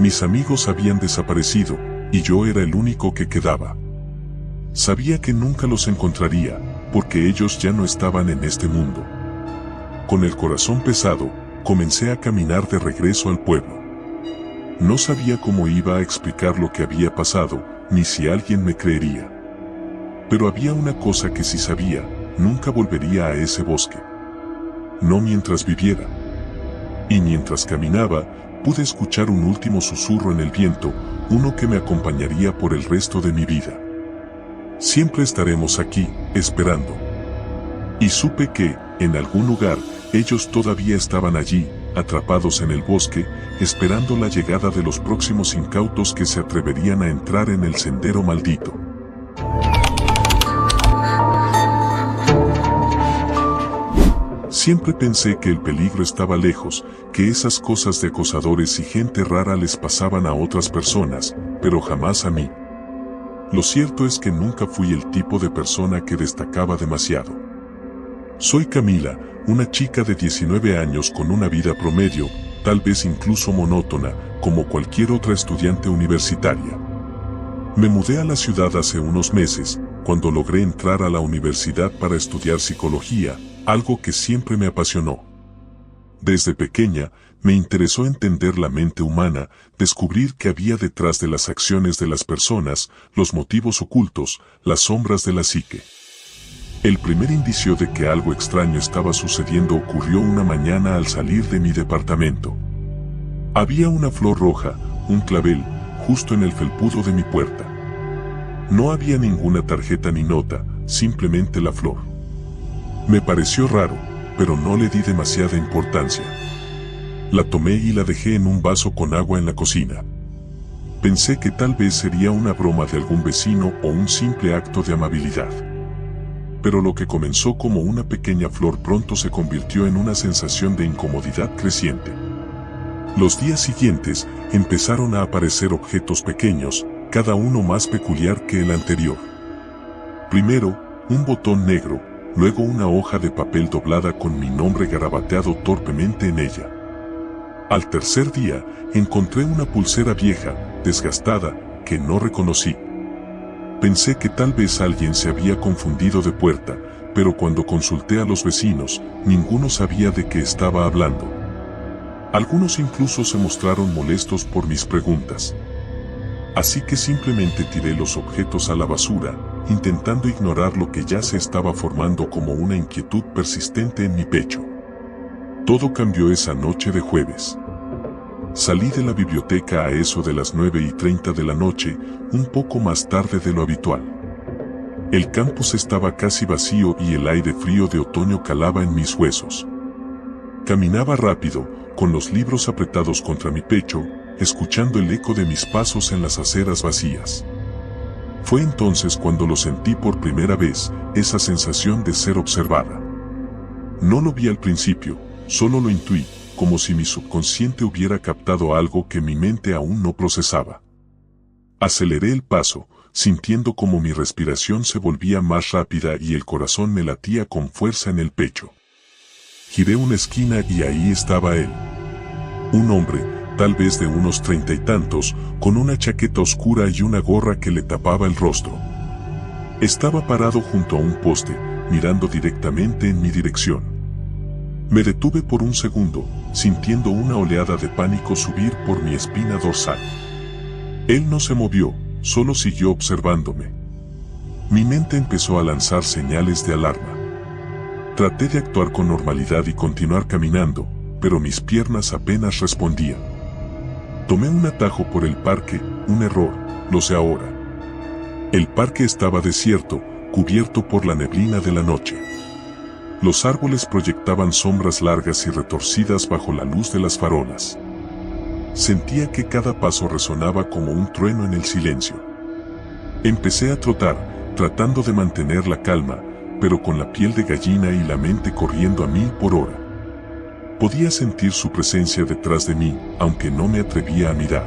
Mis amigos habían desaparecido, y yo era el único que quedaba. Sabía que nunca los encontraría, porque ellos ya no estaban en este mundo. Con el corazón pesado, comencé a caminar de regreso al pueblo. No sabía cómo iba a explicar lo que había pasado, ni si alguien me creería. Pero había una cosa que sí sabía: nunca volvería a ese bosque. No mientras viviera. Y mientras caminaba, pude escuchar un último susurro en el viento, uno que me acompañaría por el resto de mi vida. Siempre estaremos aquí, esperando. Y supe que, en algún lugar, ellos todavía estaban allí, atrapados en el bosque, esperando la llegada de los próximos incautos que se atreverían a entrar en el sendero maldito. Siempre pensé que el peligro estaba lejos, que esas cosas de acosadores y gente rara les pasaban a otras personas, pero jamás a mí. Lo cierto es que nunca fui el tipo de persona que destacaba demasiado. Soy Camila, una chica de 19 años con una vida promedio, tal vez incluso monótona, como cualquier otra estudiante universitaria. Me mudé a la ciudad hace unos meses, cuando logré entrar a la universidad para estudiar psicología, algo que siempre me apasionó. Desde pequeña, me interesó entender la mente humana, descubrir qué había detrás de las acciones de las personas, los motivos ocultos, las sombras de la psique. El primer indicio de que algo extraño estaba sucediendo ocurrió una mañana al salir de mi departamento. Había una flor roja, un clavel, justo en el felpudo de mi puerta. No había ninguna tarjeta ni nota, simplemente la flor. Me pareció raro, pero no le di demasiada importancia. La tomé y la dejé en un vaso con agua en la cocina. Pensé que tal vez sería una broma de algún vecino o un simple acto de amabilidad. Pero lo que comenzó como una pequeña flor pronto se convirtió en una sensación de incomodidad creciente. Los días siguientes empezaron a aparecer objetos pequeños, cada uno más peculiar que el anterior. Primero, un botón negro, luego una hoja de papel doblada con mi nombre garabateado torpemente en ella. Al tercer día, encontré una pulsera vieja, desgastada, que no reconocí. Pensé que tal vez alguien se había confundido de puerta, pero cuando consulté a los vecinos, ninguno sabía de qué estaba hablando. Algunos incluso se mostraron molestos por mis preguntas. Así que simplemente tiré los objetos a la basura, intentando ignorar lo que ya se estaba formando como una inquietud persistente en mi pecho. Todo cambió esa noche de jueves. Salí de la biblioteca a eso de las 9:30 de la noche, un poco más tarde de lo habitual. El campus estaba casi vacío y el aire frío de otoño calaba en mis huesos. Caminaba rápido, con los libros apretados contra mi pecho, escuchando el eco de mis pasos en las aceras vacías. Fue entonces cuando lo sentí por primera vez, esa sensación de ser observada. No lo vi al principio, solo lo intuí, como si mi subconsciente hubiera captado algo que mi mente aún no procesaba. Aceleré el paso, sintiendo como mi respiración se volvía más rápida y el corazón me latía con fuerza en el pecho. Giré una esquina y ahí estaba él. Un hombre, tal vez de unos 30 y tantos, con una chaqueta oscura y una gorra que le tapaba el rostro. Estaba parado junto a un poste, mirando directamente en mi dirección. Me detuve por un segundo, sintiendo una oleada de pánico subir por mi espina dorsal. Él no se movió, solo siguió observándome. Mi mente empezó a lanzar señales de alarma. Traté de actuar con normalidad y continuar caminando, pero mis piernas apenas respondían. Tomé un atajo por el parque, un error, lo sé ahora. El parque estaba desierto, cubierto por la neblina de la noche. Los árboles proyectaban sombras largas y retorcidas bajo la luz de las farolas. Sentía que cada paso resonaba como un trueno en el silencio. Empecé a trotar, tratando de mantener la calma, pero con la piel de gallina y la mente corriendo a 1000 por hora. Podía sentir su presencia detrás de mí, aunque no me atrevía a mirar.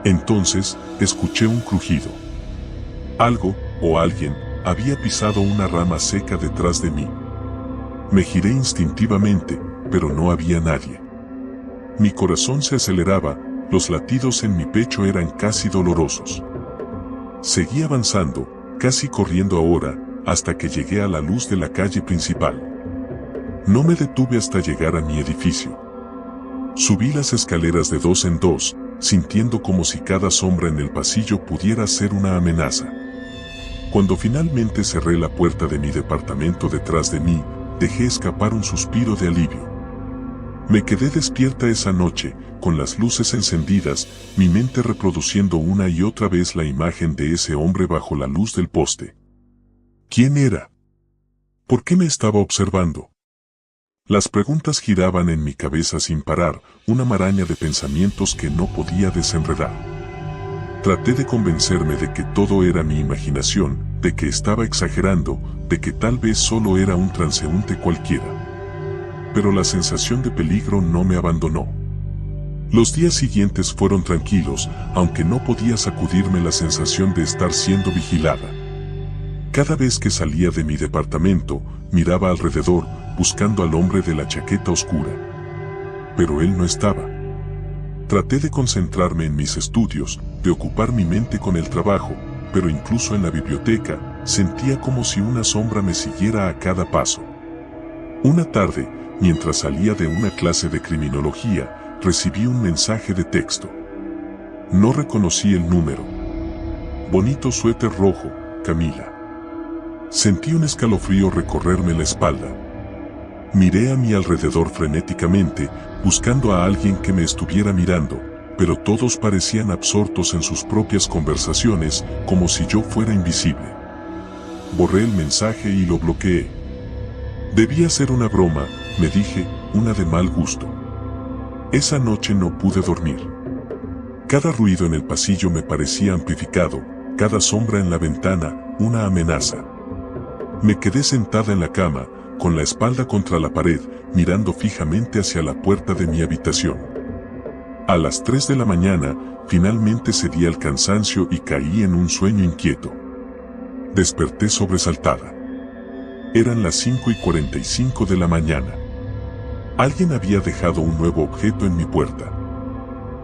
Entonces, escuché un crujido. Algo, o alguien, había pisado una rama seca detrás de mí. Me giré instintivamente, pero no había nadie. Mi corazón se aceleraba, los latidos en mi pecho eran casi dolorosos. Seguí avanzando, casi corriendo ahora, hasta que llegué a la luz de la calle principal. No me detuve hasta llegar a mi edificio. Subí las escaleras de 2 en 2, sintiendo como si cada sombra en el pasillo pudiera ser una amenaza. Cuando finalmente cerré la puerta de mi departamento detrás de mí, dejé escapar un suspiro de alivio. Me quedé despierta esa noche, con las luces encendidas, mi mente reproduciendo una y otra vez la imagen de ese hombre bajo la luz del poste. ¿Quién era? ¿Por qué me estaba observando? Las preguntas giraban en mi cabeza sin parar, una maraña de pensamientos que no podía desenredar. Traté de convencerme de que todo era mi imaginación, de que estaba exagerando, de que tal vez solo era un transeúnte cualquiera. Pero la sensación de peligro no me abandonó. Los días siguientes fueron tranquilos, aunque no podía sacudirme la sensación de estar siendo vigilada. Cada vez que salía de mi departamento, miraba alrededor, buscando al hombre de la chaqueta oscura. Pero él no estaba. Traté de concentrarme en mis estudios, de ocupar mi mente con el trabajo, pero incluso en la biblioteca, sentía como si una sombra me siguiera a cada paso. Una tarde, mientras salía de una clase de criminología, recibí un mensaje de texto. No reconocí el número. Bonito suéter rojo, Camila. Sentí un escalofrío recorrerme la espalda. Miré a mi alrededor frenéticamente, buscando a alguien que me estuviera mirando, pero todos parecían absortos en sus propias conversaciones, como si yo fuera invisible. Borré el mensaje y lo bloqueé. Debía ser una broma, me dije, una de mal gusto. Esa noche no pude dormir. Cada ruido en el pasillo me parecía amplificado, cada sombra en la ventana, una amenaza. Me quedé sentada en la cama, con la espalda contra la pared, mirando fijamente hacia la puerta de mi habitación. A las 3 de la mañana, finalmente cedí al cansancio y caí en un sueño inquieto. Desperté sobresaltada. Eran las 5:45 de la mañana. Alguien había dejado un nuevo objeto en mi puerta.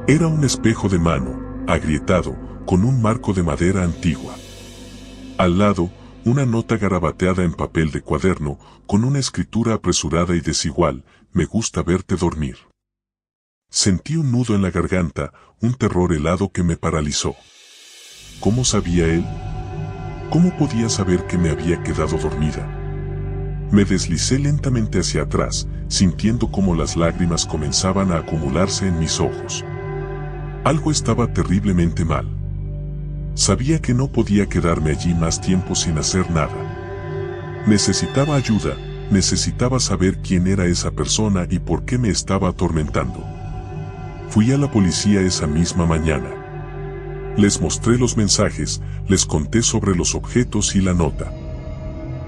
Era un espejo de mano, agrietado, con un marco de madera antigua. Al lado, una nota garabateada en papel de cuaderno, con una escritura apresurada y desigual: me gusta verte dormir. Sentí un nudo en la garganta, un terror helado que me paralizó. ¿Cómo sabía él? ¿Cómo podía saber que me había quedado dormida? Me deslicé lentamente hacia atrás, sintiendo cómo las lágrimas comenzaban a acumularse en mis ojos. Algo estaba terriblemente mal. Sabía que no podía quedarme allí más tiempo sin hacer nada. Necesitaba ayuda, necesitaba saber quién era esa persona y por qué me estaba atormentando. Fui a la policía esa misma mañana. Les mostré los mensajes, les conté sobre los objetos y la nota.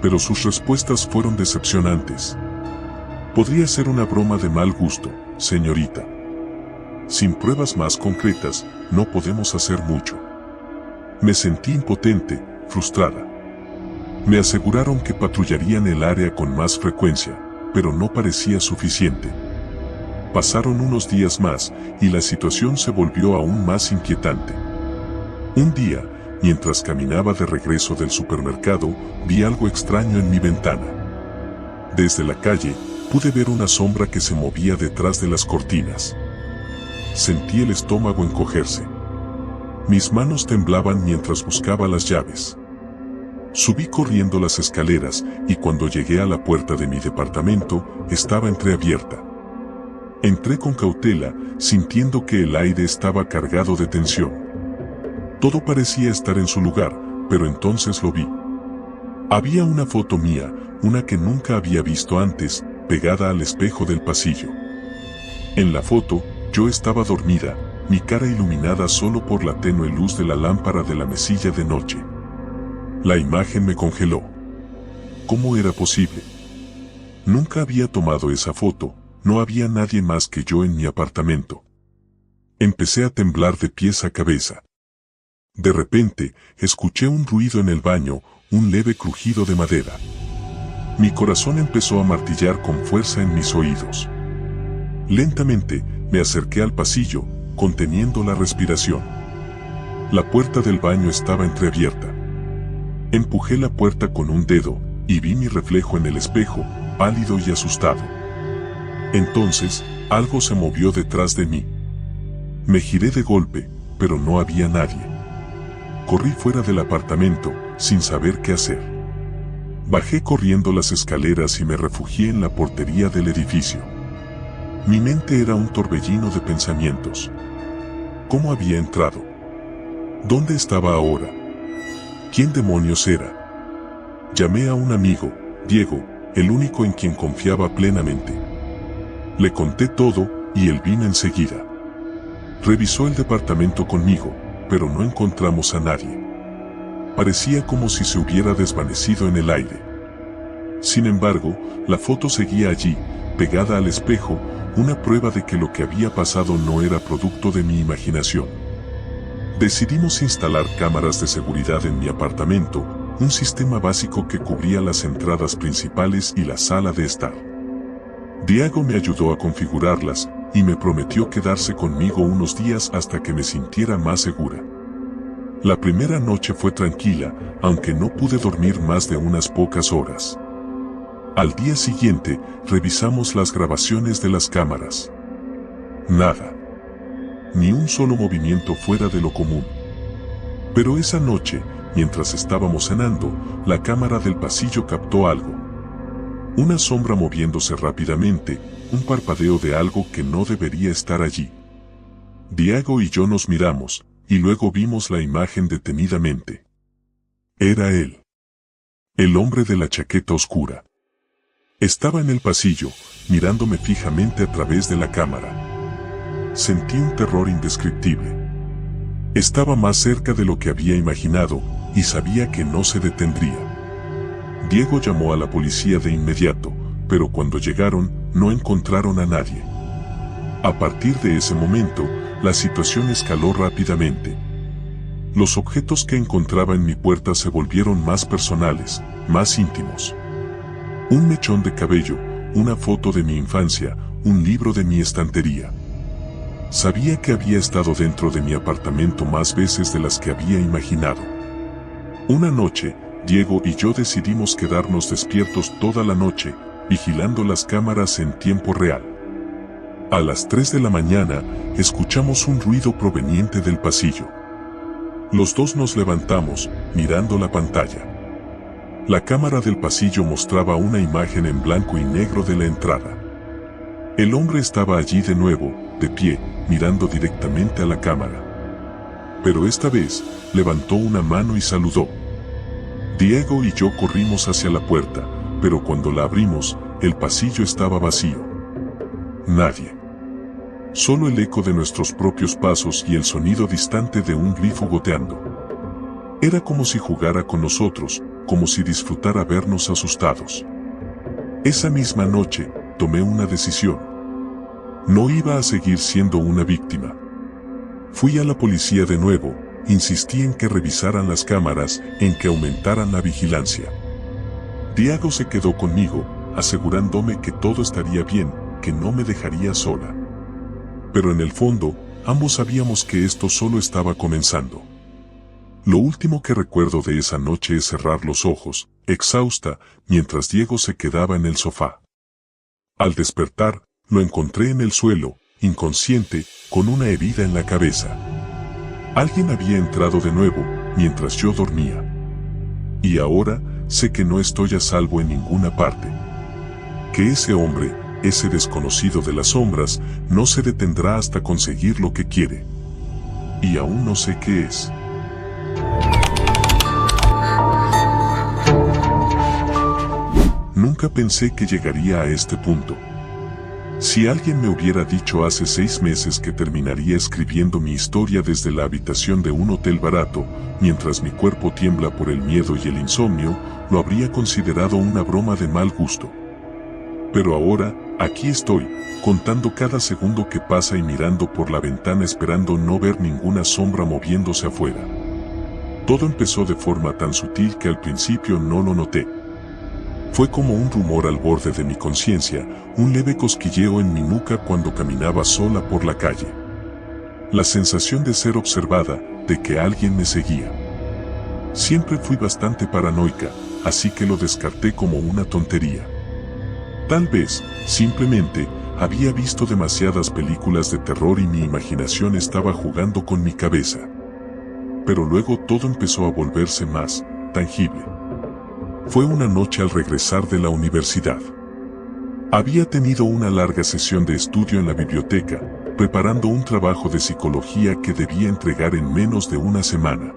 Pero sus respuestas fueron decepcionantes. Podría ser una broma de mal gusto, señorita. Sin pruebas más concretas, no podemos hacer mucho. Me sentí impotente, frustrada. Me aseguraron que patrullarían el área con más frecuencia, pero no parecía suficiente. Pasaron unos días más, y la situación se volvió aún más inquietante. Un día, mientras caminaba de regreso del supermercado, vi algo extraño en mi ventana. Desde la calle, pude ver una sombra que se movía detrás de las cortinas. Sentí el estómago encogerse. Mis manos temblaban mientras buscaba las llaves. Subí corriendo las escaleras, y cuando llegué a la puerta de mi departamento, estaba entreabierta. Entré con cautela, sintiendo que el aire estaba cargado de tensión. Todo parecía estar en su lugar, pero entonces lo vi. Había una foto mía, una que nunca había visto antes, pegada al espejo del pasillo. En la foto, yo estaba dormida, mi cara iluminada solo por la tenue luz de la lámpara de la mesilla de noche. La imagen me congeló. ¿Cómo era posible? Nunca había tomado esa foto, no había nadie más que yo en mi apartamento. Empecé a temblar de pies a cabeza. De repente, escuché un ruido en el baño, un leve crujido de madera. Mi corazón empezó a martillar con fuerza en mis oídos. Lentamente, me acerqué al pasillo, conteniendo la respiración. La puerta del baño estaba entreabierta. Empujé la puerta con un dedo, y vi mi reflejo en el espejo, pálido y asustado. Entonces, algo se movió detrás de mí. Me giré de golpe, pero no había nadie. Corrí fuera del apartamento, sin saber qué hacer. Bajé corriendo las escaleras y me refugié en la portería del edificio. Mi mente era un torbellino de pensamientos. ¿Cómo había entrado? ¿Dónde estaba ahora? ¿Quién demonios era? Llamé a un amigo, Diego, el único en quien confiaba plenamente. Le conté todo, y él vino enseguida. Revisó el departamento conmigo, pero no encontramos a nadie. Parecía como si se hubiera desvanecido en el aire. Sin embargo, la foto seguía allí, pegada al espejo, una prueba de que lo que había pasado no era producto de mi imaginación. Decidimos instalar cámaras de seguridad en mi apartamento, un sistema básico que cubría las entradas principales y la sala de estar. Diego me ayudó a configurarlas, y me prometió quedarse conmigo unos días hasta que me sintiera más segura. La primera noche fue tranquila, aunque no pude dormir más de unas pocas horas. Al día siguiente, revisamos las grabaciones de las cámaras. Nada. Ni un solo movimiento fuera de lo común. Pero esa noche, mientras estábamos cenando, la cámara del pasillo captó algo. Una sombra moviéndose rápidamente, un parpadeo de algo que no debería estar allí. Diego y yo nos miramos, y luego vimos la imagen detenidamente. Era él. El hombre de la chaqueta oscura. Estaba en el pasillo, mirándome fijamente a través de la cámara. Sentí un terror indescriptible. Estaba más cerca de lo que había imaginado y sabía que no se detendría. Diego llamó a la policía de inmediato, pero cuando llegaron no encontraron a nadie. A partir de ese momento, la situación escaló rápidamente. Los objetos que encontraba en mi puerta se volvieron más personales, más íntimos. Un mechón de cabello, una foto de mi infancia, un libro de mi estantería. Sabía que había estado dentro de mi apartamento más veces de las que había imaginado. Una noche, Diego y yo decidimos quedarnos despiertos toda la noche, vigilando las cámaras en tiempo real. A las 3 de la mañana, escuchamos un ruido proveniente del pasillo. Los dos nos levantamos, mirando la pantalla. La cámara del pasillo mostraba una imagen en blanco y negro de la entrada. El hombre estaba allí de nuevo, de pie, mirando directamente a la cámara. Pero esta vez, levantó una mano y saludó. Diego y yo corrimos hacia la puerta, pero cuando la abrimos, el pasillo estaba vacío. Nadie. Solo el eco de nuestros propios pasos y el sonido distante de un grifo goteando. Era como si jugara con nosotros, como si disfrutara vernos asustados. Esa misma noche, tomé una decisión. No iba a seguir siendo una víctima. Fui a la policía de nuevo, insistí en que revisaran las cámaras, en que aumentaran la vigilancia. Diego se quedó conmigo, asegurándome que todo estaría bien, que no me dejaría sola. Pero en el fondo, ambos sabíamos que esto solo estaba comenzando. Lo último que recuerdo de esa noche es cerrar los ojos, exhausta, mientras Diego se quedaba en el sofá. Al despertar, lo encontré en el suelo, inconsciente, con una herida en la cabeza. Alguien había entrado de nuevo, mientras yo dormía. Y ahora, sé que no estoy a salvo en ninguna parte. Que ese hombre, ese desconocido de las sombras, no se detendrá hasta conseguir lo que quiere. Y aún no sé qué es. Nunca pensé que llegaría a este punto. Si alguien me hubiera dicho hace 6 meses que terminaría escribiendo mi historia desde la habitación de un hotel barato, mientras mi cuerpo tiembla por el miedo y el insomnio, lo habría considerado una broma de mal gusto. Pero ahora, aquí estoy, contando cada segundo que pasa y mirando por la ventana esperando no ver ninguna sombra moviéndose afuera. Todo empezó de forma tan sutil que al principio no lo noté. Fue como un rumor al borde de mi conciencia, un leve cosquilleo en mi nuca cuando caminaba sola por la calle. La sensación de ser observada, de que alguien me seguía. Siempre fui bastante paranoica, así que lo descarté como una tontería. Tal vez, simplemente, había visto demasiadas películas de terror y mi imaginación estaba jugando con mi cabeza. Pero luego todo empezó a volverse más tangible. Fue una noche al regresar de la universidad. Había tenido una larga sesión de estudio en la biblioteca, preparando un trabajo de psicología que debía entregar en menos de una semana.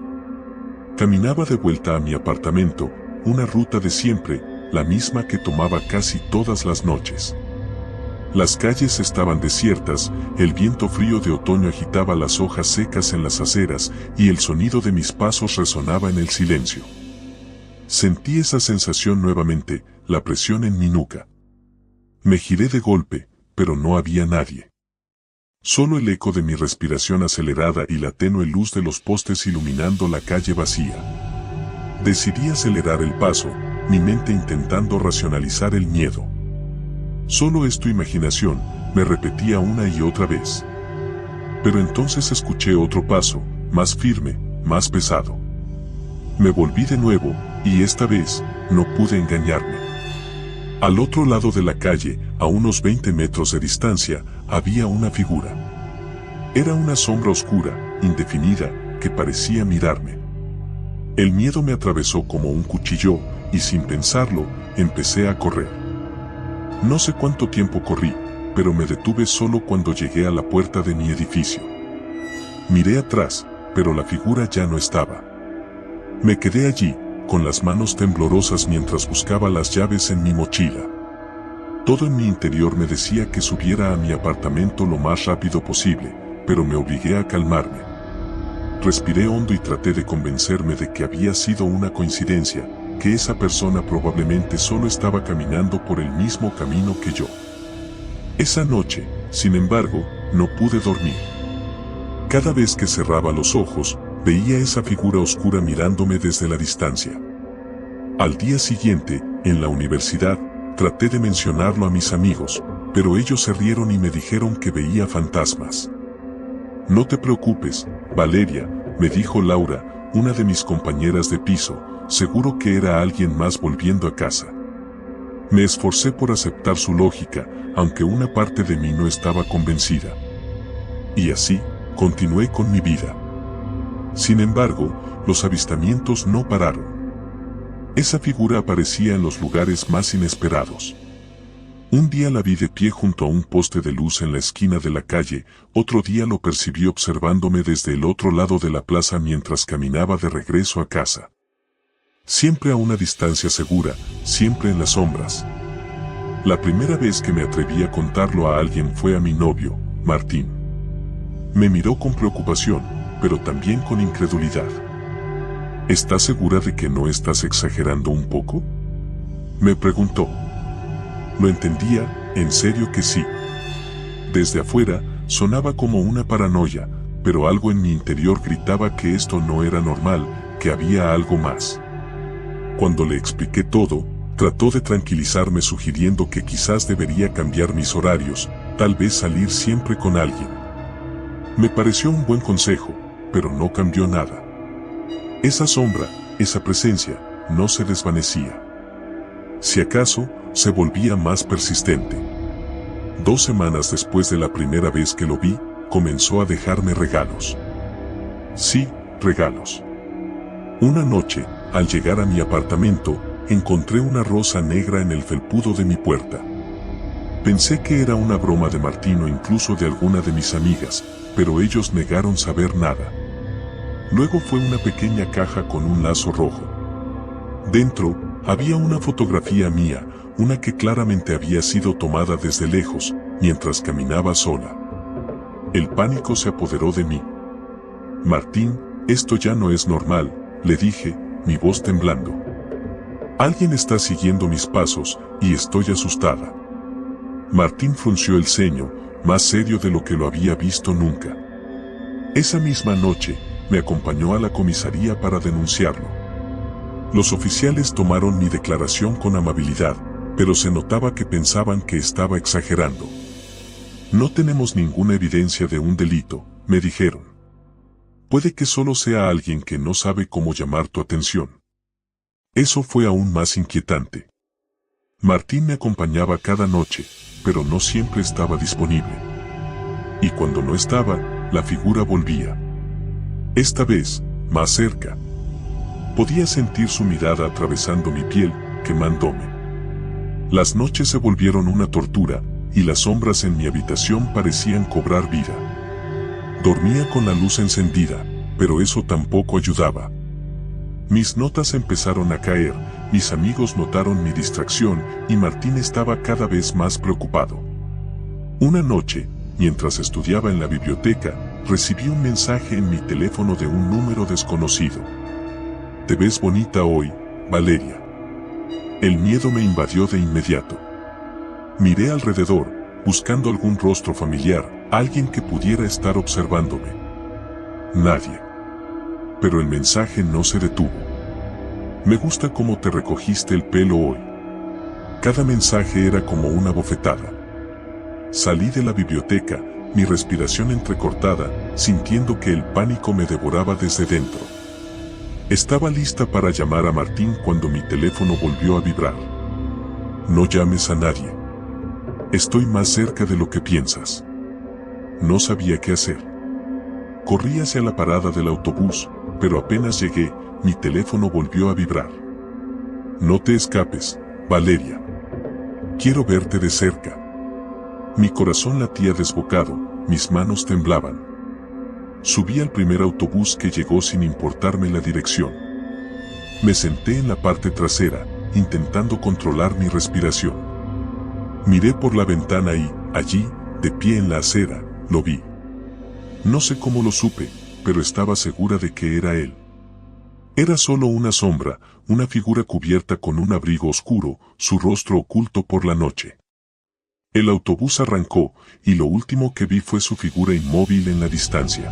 Caminaba de vuelta a mi apartamento, una ruta de siempre, la misma que tomaba casi todas las noches. Las calles estaban desiertas, el viento frío de otoño agitaba las hojas secas en las aceras y el sonido de mis pasos resonaba en el silencio. Sentí esa sensación nuevamente, la presión en mi nuca. Me giré de golpe, pero no había nadie. Solo el eco de mi respiración acelerada y la tenue luz de los postes iluminando la calle vacía. Decidí acelerar el paso, mi mente intentando racionalizar el miedo. Solo es tu imaginación, me repetía una y otra vez. Pero entonces escuché otro paso, más firme, más pesado. Me volví de nuevo, y esta vez, no pude engañarme. Al otro lado de la calle, a unos 20 metros de distancia, había una figura. Era una sombra oscura, indefinida, que parecía mirarme. El miedo me atravesó como un cuchillo, y sin pensarlo, empecé a correr. No sé cuánto tiempo corrí, pero me detuve solo cuando llegué a la puerta de mi edificio. Miré atrás, pero la figura ya no estaba. Me quedé allí, con las manos temblorosas mientras buscaba las llaves en mi mochila. Todo en mi interior me decía que subiera a mi apartamento lo más rápido posible, pero me obligué a calmarme. Respiré hondo y traté de convencerme de que había sido una coincidencia, que esa persona probablemente solo estaba caminando por el mismo camino que yo. Esa noche, sin embargo, no pude dormir. Cada vez que cerraba los ojos, veía esa figura oscura mirándome desde la distancia. Al día siguiente, en la universidad, traté de mencionarlo a mis amigos, pero ellos se rieron y me dijeron que veía fantasmas. No te preocupes, Valeria, me dijo Laura, una de mis compañeras de piso, seguro que era alguien más volviendo a casa. Me esforcé por aceptar su lógica, aunque una parte de mí no estaba convencida. Y así, continué con mi vida. Sin embargo, los avistamientos no pararon. Esa figura aparecía en los lugares más inesperados. Un día la vi de pie junto a un poste de luz en la esquina de la calle, otro día lo percibí observándome desde el otro lado de la plaza mientras caminaba de regreso a casa. Siempre a una distancia segura, siempre en las sombras. La primera vez que me atreví a contarlo a alguien fue a mi novio, Martín. Me miró con preocupación, pero también con incredulidad. ¿Estás segura de que no estás exagerando un poco?, me preguntó. Lo entendía, en serio que sí. Desde afuera, sonaba como una paranoia, pero algo en mi interior gritaba que esto no era normal, que había algo más. Cuando le expliqué todo, trató de tranquilizarme sugiriendo que quizás debería cambiar mis horarios, tal vez salir siempre con alguien. Me pareció un buen consejo, pero no cambió nada. Esa sombra, esa presencia, no se desvanecía. Si acaso, se volvía más persistente. 2 semanas después de la primera vez que lo vi, comenzó a dejarme regalos. Sí, regalos. Una noche, al llegar a mi apartamento, encontré una rosa negra en el felpudo de mi puerta. Pensé que era una broma de Martín o incluso de alguna de mis amigas, pero ellos negaron saber nada. Luego fue una pequeña caja con un lazo rojo. Dentro, había una fotografía mía, una que claramente había sido tomada desde lejos, mientras caminaba sola. El pánico se apoderó de mí. Martín, esto ya no es normal, le dije, mi voz temblando. Alguien está siguiendo mis pasos, y estoy asustada. Martín frunció el ceño, más serio de lo que lo había visto nunca. Esa misma noche, me acompañó a la comisaría para denunciarlo. Los oficiales tomaron mi declaración con amabilidad, pero se notaba que pensaban que estaba exagerando. No tenemos ninguna evidencia de un delito, me dijeron. Puede que solo sea alguien que no sabe cómo llamar tu atención. Eso fue aún más inquietante. Martín me acompañaba cada noche, pero no siempre estaba disponible. Y cuando no estaba, la figura volvía. Esta vez, más cerca. Podía sentir su mirada atravesando mi piel, quemándome. Las noches se volvieron una tortura, y las sombras en mi habitación parecían cobrar vida. Dormía con la luz encendida, pero eso tampoco ayudaba. Mis notas empezaron a caer, mis amigos notaron mi distracción, y Martín estaba cada vez más preocupado. Una noche, mientras estudiaba en la biblioteca, recibí un mensaje en mi teléfono de un número desconocido. Te ves bonita hoy, Valeria. El miedo me invadió de inmediato. Miré alrededor, buscando algún rostro familiar, alguien que pudiera estar observándome. Nadie. Pero el mensaje no se detuvo. Me gusta cómo te recogiste el pelo hoy. Cada mensaje era como una bofetada. Salí de la biblioteca, mi respiración entrecortada, sintiendo que el pánico me devoraba desde dentro. Estaba lista para llamar a Martín cuando mi teléfono volvió a vibrar. No llames a nadie. Estoy más cerca de lo que piensas. No sabía qué hacer. Corrí hacia la parada del autobús, pero apenas llegué, mi teléfono volvió a vibrar. No te escapes, Valeria. Quiero verte de cerca. Mi corazón latía desbocado, mis manos temblaban. Subí al primer autobús que llegó sin importarme la dirección. Me senté en la parte trasera, intentando controlar mi respiración. Miré por la ventana y, allí, de pie en la acera, lo vi. No sé cómo lo supe, pero estaba segura de que era él. Era solo una sombra, una figura cubierta con un abrigo oscuro, su rostro oculto por la noche. El autobús arrancó, y lo último que vi fue su figura inmóvil en la distancia.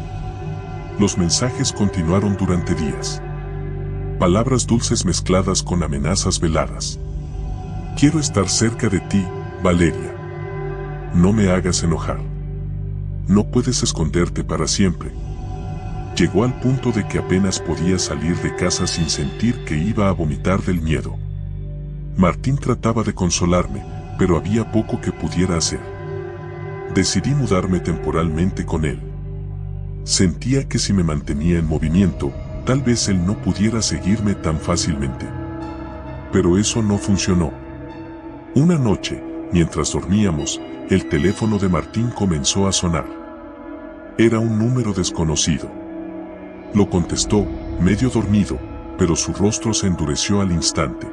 Los mensajes continuaron durante días. Palabras dulces mezcladas con amenazas veladas. Quiero estar cerca de ti, Valeria. No me hagas enojar. No puedes esconderte para siempre. Llegó al punto de que apenas podía salir de casa sin sentir que iba a vomitar del miedo. Martín trataba de consolarme, pero había poco que pudiera hacer. Decidí mudarme temporalmente con él. Sentía que si me mantenía en movimiento, tal vez él no pudiera seguirme tan fácilmente. Pero eso no funcionó. Una noche, mientras dormíamos, el teléfono de Martín comenzó a sonar. Era un número desconocido. Lo contestó, medio dormido, pero su rostro se endureció al instante.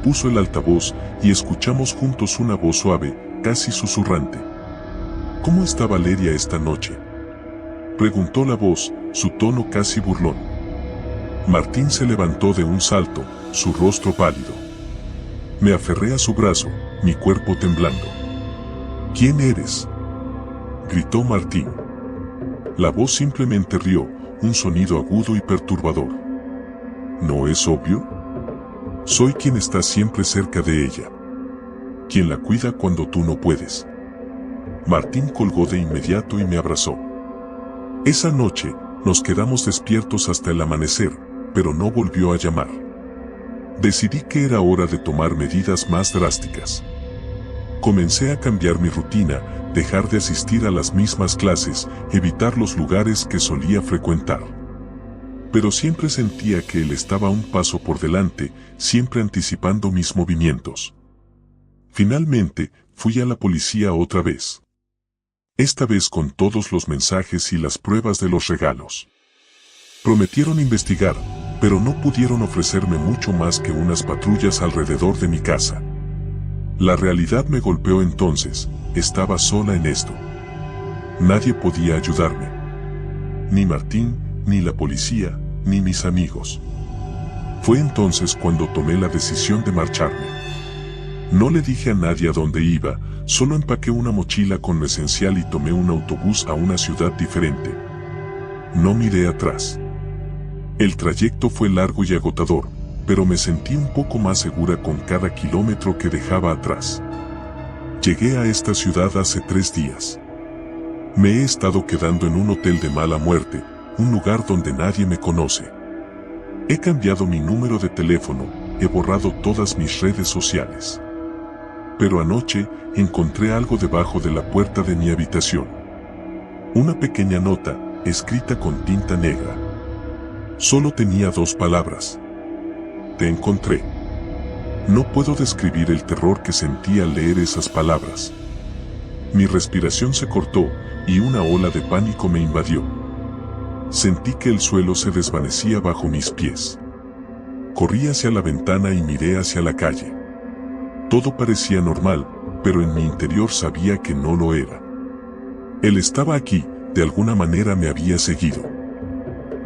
Puso el altavoz y escuchamos juntos una voz suave, casi susurrante. ¿Cómo está Valeria esta noche?, preguntó la voz, su tono casi burlón. Martín se levantó de un salto, su rostro pálido. Me aferré a su brazo, mi cuerpo temblando. ¿Quién eres?, gritó Martín. La voz simplemente rió, un sonido agudo y perturbador. ¿No es obvio? Soy quien está siempre cerca de ella. Quien la cuida cuando tú no puedes. Martín colgó de inmediato y me abrazó. Esa noche, nos quedamos despiertos hasta el amanecer, pero no volvió a llamar. Decidí que era hora de tomar medidas más drásticas. Comencé a cambiar mi rutina, dejar de asistir a las mismas clases, evitar los lugares que solía frecuentar. Pero siempre sentía que él estaba un paso por delante, siempre anticipando mis movimientos. Finalmente, fui a la policía otra vez. Esta vez con todos los mensajes y las pruebas de los regalos. Prometieron investigar, pero no pudieron ofrecerme mucho más que unas patrullas alrededor de mi casa. La realidad me golpeó entonces, estaba sola en esto. Nadie podía ayudarme. Ni Martín, ni la policía, ni mis amigos. Fue entonces cuando tomé la decisión de marcharme. No le dije a nadie a dónde iba, solo empaqué una mochila con lo esencial y tomé un autobús a una ciudad diferente. No miré atrás. El trayecto fue largo y agotador, pero me sentí un poco más segura con cada kilómetro que dejaba atrás. Llegué a esta ciudad hace 3 días. Me he estado quedando en un hotel de mala muerte, un lugar donde nadie me conoce. He cambiado mi número de teléfono, he borrado todas mis redes sociales. Pero anoche, encontré algo debajo de la puerta de mi habitación. Una pequeña nota, escrita con tinta negra. Solo tenía 2 palabras. Te encontré. No puedo describir el terror que sentí al leer esas palabras. Mi respiración se cortó, y una ola de pánico me invadió. Sentí que el suelo se desvanecía bajo mis pies. Corrí hacia la ventana y miré hacia la calle. Todo parecía normal, pero en mi interior sabía que no lo era. Él estaba aquí, de alguna manera me había seguido.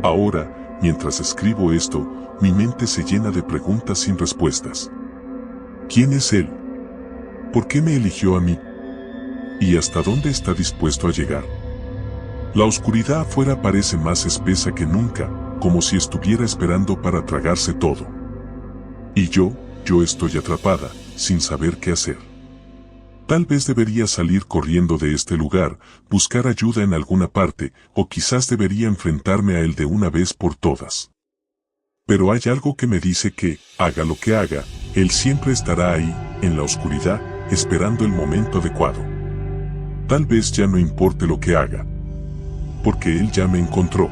Ahora, mientras escribo esto, mi mente se llena de preguntas sin respuestas. ¿Quién es él? ¿Por qué me eligió a mí? ¿Y hasta dónde está dispuesto a llegar? La oscuridad afuera parece más espesa que nunca, como si estuviera esperando para tragarse todo. Y yo estoy atrapada, sin saber qué hacer. Tal vez debería salir corriendo de este lugar, buscar ayuda en alguna parte, o quizás debería enfrentarme a él de una vez por todas. Pero hay algo que me dice que, haga lo que haga, él siempre estará ahí, en la oscuridad, esperando el momento adecuado. Tal vez ya no importe lo que haga. Porque él ya me encontró.